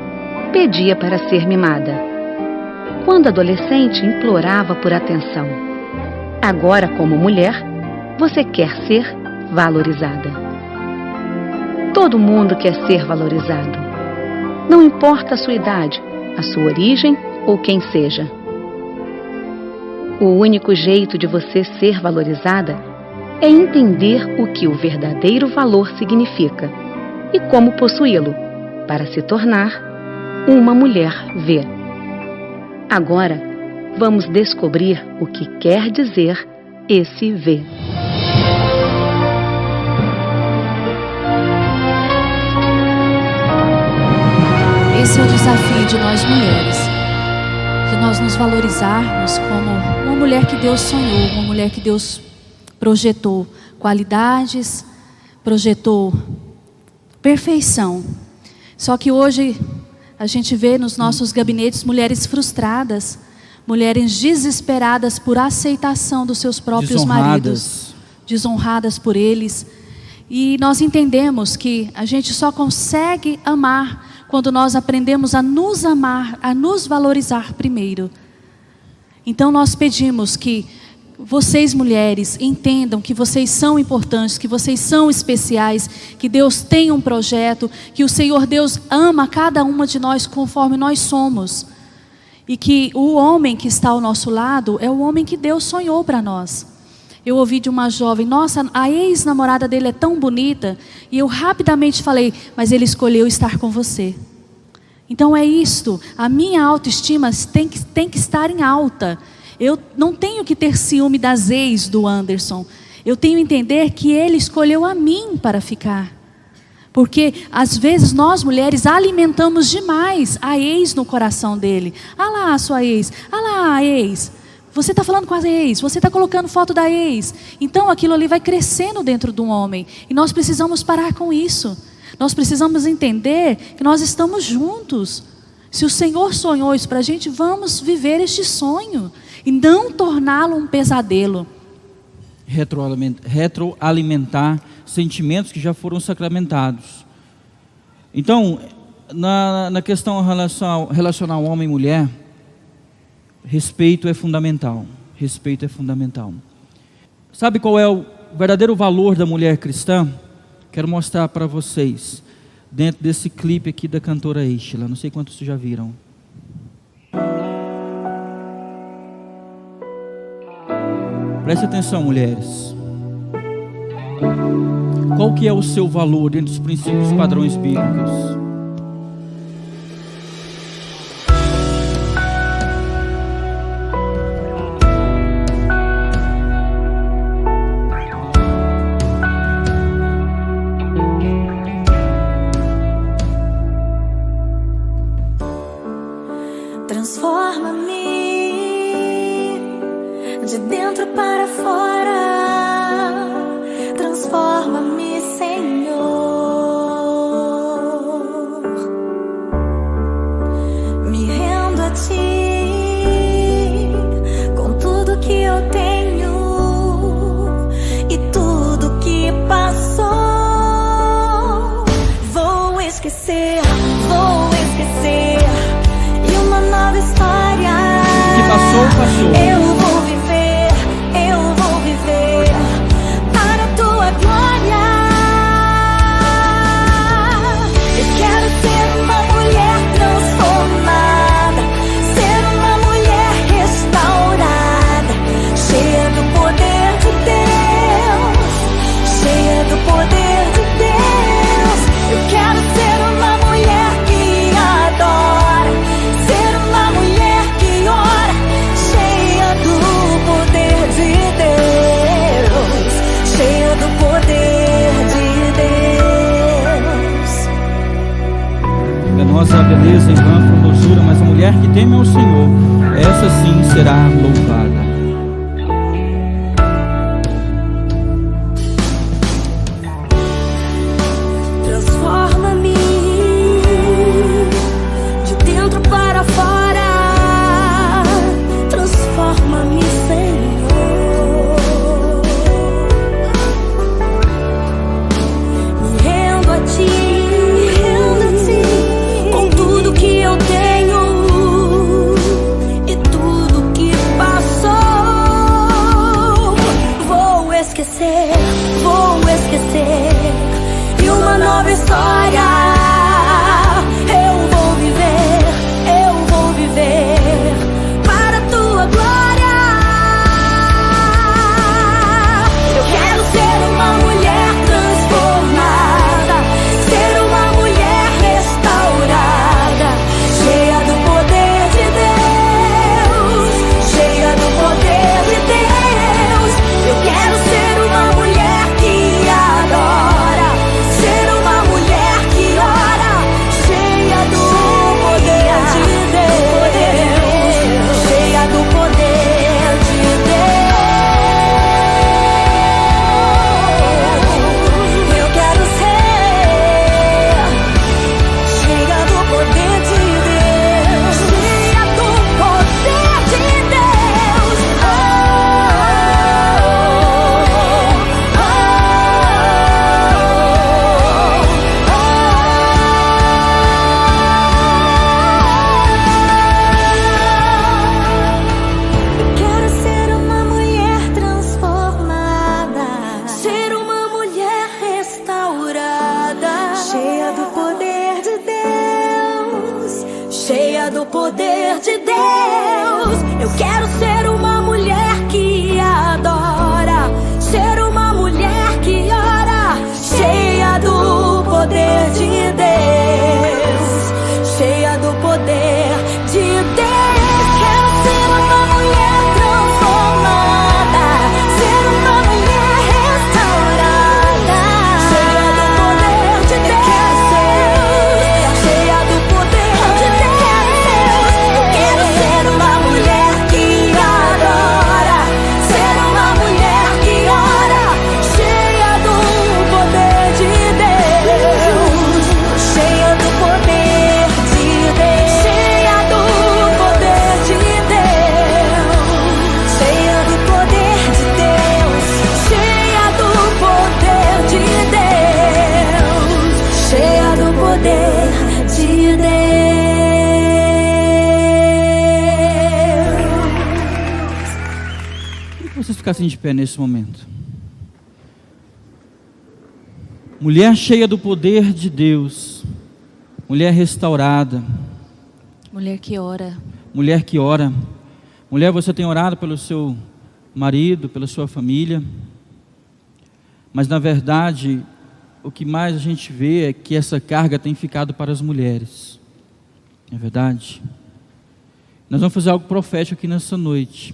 pedia para ser mimada. Quando adolescente, implorava por atenção. Agora, como mulher, você quer ser valorizada. Todo mundo quer ser valorizado. Não importa a sua idade, a sua origem ou quem seja. O único jeito de você ser valorizada é entender o que o verdadeiro valor significa e como possuí-lo para se tornar uma mulher V. Agora, vamos descobrir o que quer dizer esse V. Esse é o desafio de nós mulheres, de nós nos valorizarmos como uma mulher que Deus sonhou, uma mulher que Deus projetou qualidades, projetou perfeição. Só que hoje a gente vê nos nossos gabinetes mulheres frustradas, mulheres desesperadas por aceitação dos seus próprios maridos, desonradas por eles. E nós entendemos que a gente só consegue amar quando nós aprendemos a nos amar, a nos valorizar primeiro. Então nós pedimos que vocês mulheres entendam que vocês são importantes, que vocês são especiais, que Deus tem um projeto, que o Senhor Deus ama cada uma de nós conforme nós somos. E que o homem que está ao nosso lado é o homem que Deus sonhou para nós. Eu ouvi de uma jovem, nossa, a ex-namorada dele é tão bonita. E eu rapidamente falei, mas ele escolheu estar com você. Então é isto, a minha autoestima tem que estar em alta. Eu não tenho que ter ciúme das ex do Anderson. Eu tenho que entender que ele escolheu a mim para ficar. Porque às vezes nós mulheres alimentamos demais a ex no coração dele. Ah lá a sua ex, ah lá a ex. Você está falando com a ex, você está colocando foto da ex. Então aquilo ali vai crescendo dentro de um homem. E nós precisamos parar com isso. Nós precisamos entender que nós estamos juntos. Se o Senhor sonhou isso para a gente, vamos viver este sonho. E não torná-lo um pesadelo. Retroalimentar sentimentos que já foram sacramentados. Então, na questão relacional homem e mulher, respeito é fundamental. Respeito é fundamental. Sabe qual é o verdadeiro valor da mulher cristã? Quero mostrar para vocês, dentro desse clipe aqui da cantora Estela. Não sei quantos já viram. Preste atenção, mulheres. Qual que é o seu valor dentro dos princípios padrões bíblicos? Transforma-me de dentro para fora, transforma-me, Senhor. Me rendo a Ti com tudo que eu tenho e tudo mulher que teme ao Senhor, essa sim será louvada. Transforma-me de dentro para fora. Transforma-me, Senhor. Me rendo a Ti, com tudo que eu tenho e tudo que passou. Vou esquecer e uma nova história eu vou viver para a Tua glória. Eu quero ser uma mulher transformada, ser uma mulher restaurada, cheia do poder de Deus, cheia do poder de Deus. Eu quero ser uma mulher que adora, ser uma mulher que ora, cheia do poder de Deus, cheia do poder de Deus. Eu quero ser cheia do poder de Deus, cheia do poder de Deus. Eu quero ser uma mulher transformada, ser uma mulher restaurada, cheia do poder de Deus, cheia do poder de Deus. Eu quero ser uma mulher que adora, ser uma mulher que ora, cheia do poder de Deus, cheia do poder de Deus. Quero ser uma mulher transformada, ser uma mulher restaurada, cheia do poder de Deus, cheia do poder de Deus. Eu quero ser uma mulher que adora, ser uma mulher que ora, cheia do poder de Deus, cheia do poder de Deus, cheia do poder de Deus, cheia do poder de Deus, cheia do poder de Deus, cheia do poder de Deus. Queria que vocês ficassem de pé nesse momento. Mulher cheia do poder de Deus, mulher restaurada, Mulher que ora. mulher que ora. Mulher, você tem orado pelo seu marido, pela sua família, mas na verdade, o que mais a gente vê é que essa carga tem ficado para as mulheres. É verdade? Nós vamos fazer algo profético aqui nessa noite.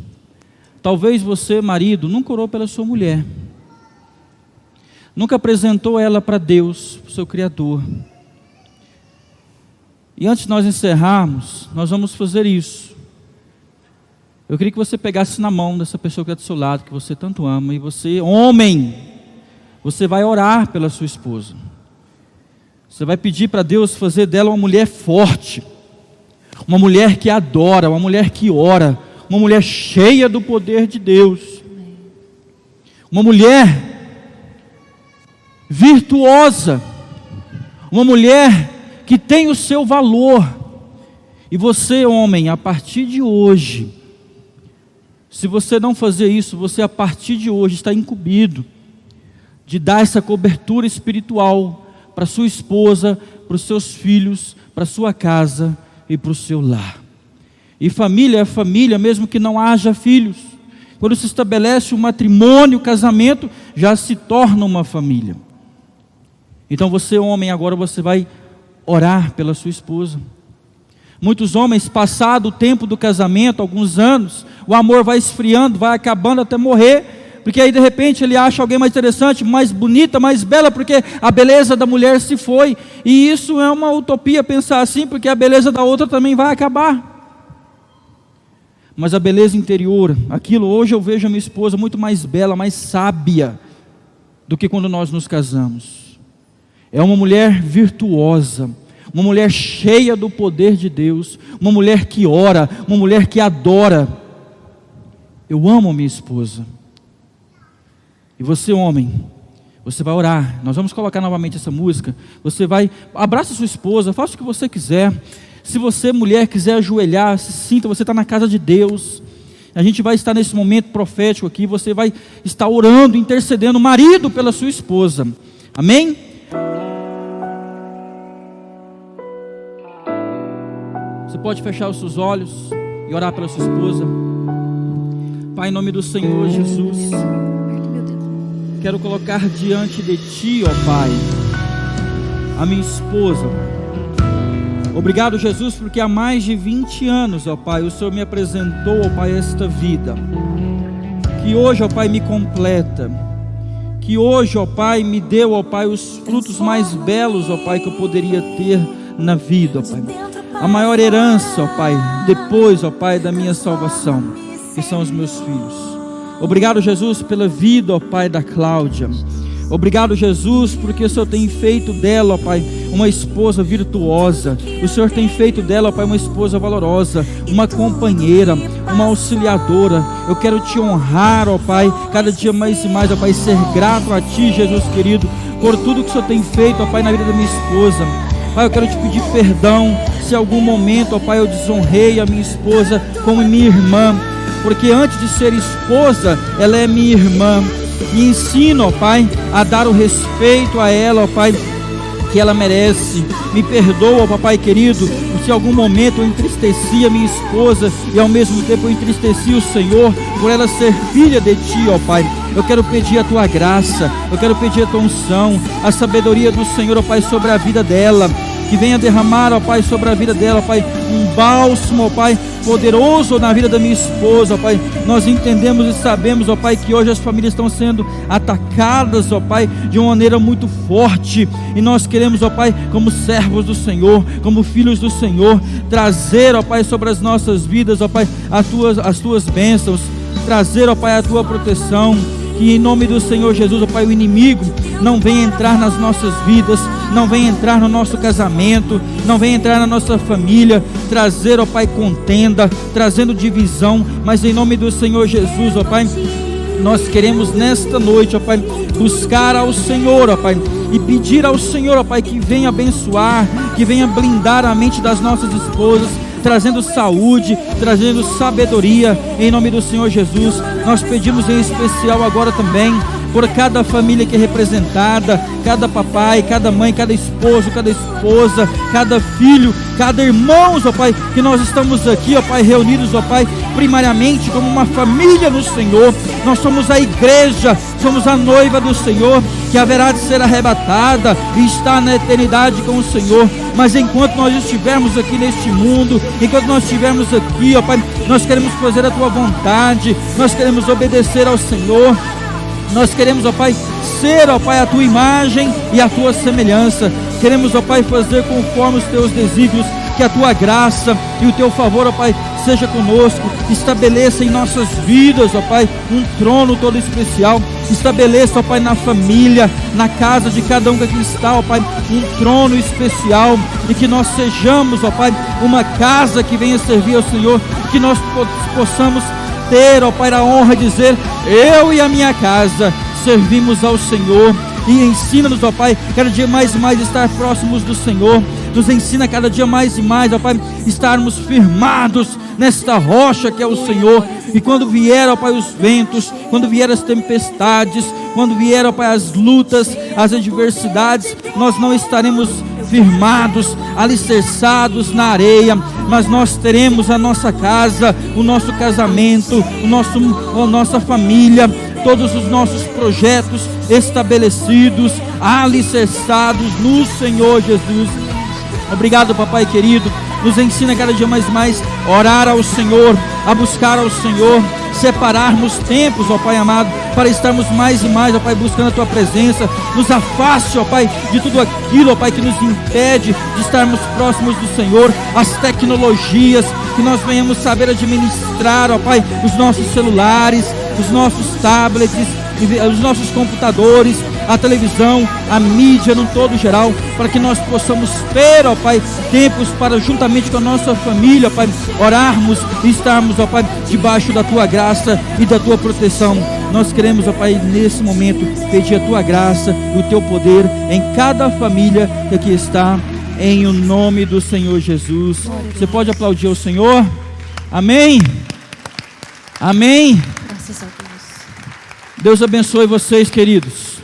Talvez você, marido, nunca orou pela sua mulher, nunca apresentou ela para Deus, para o seu Criador. E antes de nós encerrarmos, nós vamos fazer isso. Eu queria que você pegasse na mão dessa pessoa que está do seu lado, que você tanto ama, e você, homem, você vai orar pela sua esposa. Você vai pedir para Deus fazer dela uma mulher forte, uma mulher que adora, uma mulher que ora, uma mulher cheia do poder de Deus, uma mulher virtuosa, uma mulher que tem o seu valor. E você, homem, a partir de hoje, se você não fazer isso, você a partir de hoje está incumbido de dar essa cobertura espiritual para sua esposa, para os seus filhos, para a sua casa e para o seu lar. E família é família, mesmo que não haja filhos. Quando se estabelece o matrimônio, o casamento, já se torna uma família. Então você, homem, agora você vai orar pela sua esposa. Muitos homens, passado o tempo do casamento, alguns anos, o amor vai esfriando, vai acabando até morrer, porque aí de repente ele acha alguém mais interessante, mais bonita, mais bela, porque a beleza da mulher se foi. E isso é uma utopia pensar assim, porque a beleza da outra também vai acabar. mas a beleza interior, aquilo, hoje eu vejo a minha esposa muito mais bela, mais sábia do que quando nós nos casamos. É uma mulher virtuosa, uma mulher cheia do poder de Deus, uma mulher que ora, uma mulher que adora. Eu amo a minha esposa. E você, homem, você vai orar. Nós vamos colocar novamente essa música. Você vai, abraça sua esposa, faça o que você quiser. Se você, mulher, quiser ajoelhar, se sinta, você está na casa de Deus. A gente vai estar nesse momento profético aqui. Você vai estar orando, intercedendo, marido pela sua esposa. Amém? Você pode fechar os seus olhos e orar pela sua esposa. Pai, em nome do Senhor Jesus, quero colocar diante de Ti, ó Pai, a minha esposa. Obrigado, Jesus, porque há mais de 20 anos, ó Pai, o Senhor me apresentou, ó Pai, esta vida, que hoje, ó Pai, me completa, que hoje, ó Pai, me deu, ó Pai, os frutos mais belos, ó Pai, que eu poderia ter na vida, ó Pai. A maior herança, ó Pai, depois, ó Pai, da minha salvação, que são os meus filhos. Obrigado, Jesus, pela vida, ó Pai, da Cláudia. Obrigado, Jesus, porque o Senhor tem feito dela, ó Pai, uma esposa virtuosa. O Senhor tem feito dela, ó Pai, uma esposa valorosa, uma companheira, uma auxiliadora. Eu quero Te honrar, ó Pai, cada dia mais e mais, ó Pai, ser grato a Ti, Jesus querido, por tudo que o Senhor tem feito, ó Pai, na vida da minha esposa. Pai, eu quero Te pedir perdão se em algum momento, ó Pai, eu desonrei a minha esposa como minha irmã, porque antes de ser esposa, ela é minha irmã. Me ensina, ó Pai, a dar o respeito a ela, ó Pai, que ela merece. Me perdoa, ó Papai querido, se em algum momento eu entristeci a minha esposa e ao mesmo tempo eu entristeci o Senhor por ela ser filha de Ti, ó Pai. Eu quero pedir a Tua graça, eu quero pedir a Tua unção, a sabedoria do Senhor, ó Pai, sobre a vida dela. Que venha derramar, ó Pai, sobre a vida dela, ó Pai, um bálsamo, ó Pai, poderoso na vida da minha esposa, ó Pai. Nós entendemos e sabemos, ó Pai, que hoje as famílias estão sendo atacadas, ó Pai, de uma maneira muito forte. E nós queremos, ó Pai, como servos do Senhor, como filhos do Senhor, trazer, ó Pai, sobre as nossas vidas, ó Pai, as Tuas bênçãos, trazer, ó Pai, a Tua proteção. Que em nome do Senhor Jesus, ó Pai, o inimigo não venha entrar nas nossas vidas, não venha entrar no nosso casamento, não venha entrar na nossa família, trazer, ó Pai, contenda, trazendo divisão, mas em nome do Senhor Jesus, ó Pai, nós queremos nesta noite, ó Pai, buscar ao Senhor, ó Pai, e pedir ao Senhor, ó Pai, que venha abençoar, que venha blindar a mente das nossas esposas, trazendo saúde, trazendo sabedoria, em nome do Senhor Jesus. Nós pedimos em especial agora também por cada família que é representada, cada papai, cada mãe, cada esposo, cada esposa, cada filho, cada irmão, ó Pai, que nós estamos aqui, ó Pai, reunidos, ó Pai, primariamente como uma família no Senhor. Nós somos a igreja, somos a noiva do Senhor, que haverá de ser arrebatada e estar na eternidade com o Senhor. Mas enquanto nós estivermos aqui neste mundo, enquanto nós estivermos aqui, ó Pai, nós queremos fazer a Tua vontade, nós queremos obedecer ao Senhor, nós queremos, ó Pai, ser, ó Pai, a Tua imagem e a Tua semelhança. Queremos, ó Pai, fazer conforme os Teus desígnios. Que a Tua graça e o Teu favor, ó Pai, seja conosco. Estabeleça em nossas vidas, ó Pai, um trono todo especial. Estabeleça, ó Pai, na família, na casa de cada um que aqui está, ó Pai, um trono especial. E que nós sejamos, ó Pai, uma casa que venha servir ao Senhor. Que nós possamos ter, ó Pai, a honra de dizer: eu e a minha casa servimos ao Senhor. E ensina-nos, ó Pai, cada dia mais e mais estar próximos do Senhor. Nos ensina cada dia mais e mais, ó Pai, estarmos firmados nesta rocha que é o Senhor. E quando vier, ó Pai, os ventos, quando vier as tempestades, quando vier, ó Pai, as lutas, as adversidades, nós não estaremos firmados, alicerçados na areia, mas nós teremos a nossa casa, o nosso casamento, a nossa família, todos os nossos projetos estabelecidos, alicerçados no Senhor Jesus. Obrigado, papai querido, nos ensina cada dia mais a orar ao Senhor, a buscar ao Senhor, separarmos tempos, ó Pai amado, para estarmos mais e mais, ó Pai, buscando a Tua presença. Nos afaste, ó Pai, de tudo aquilo, ó Pai, que nos impede de estarmos próximos do Senhor, as tecnologias, que nós venhamos saber administrar, ó Pai, os nossos celulares, os nossos tablets, os nossos computadores, a televisão, a mídia no todo geral, para que nós possamos ter, ó Pai, tempos para juntamente com a nossa família, ó Pai, orarmos e estarmos, ó Pai, debaixo da Tua graça e da Tua proteção. Nós queremos, ó Pai, nesse momento, pedir a Tua graça e o Teu poder em cada família que aqui está, em o nome do Senhor Jesus. Você pode aplaudir ao Senhor? Amém? Amém? Graças a Deus. Deus abençoe vocês, queridos.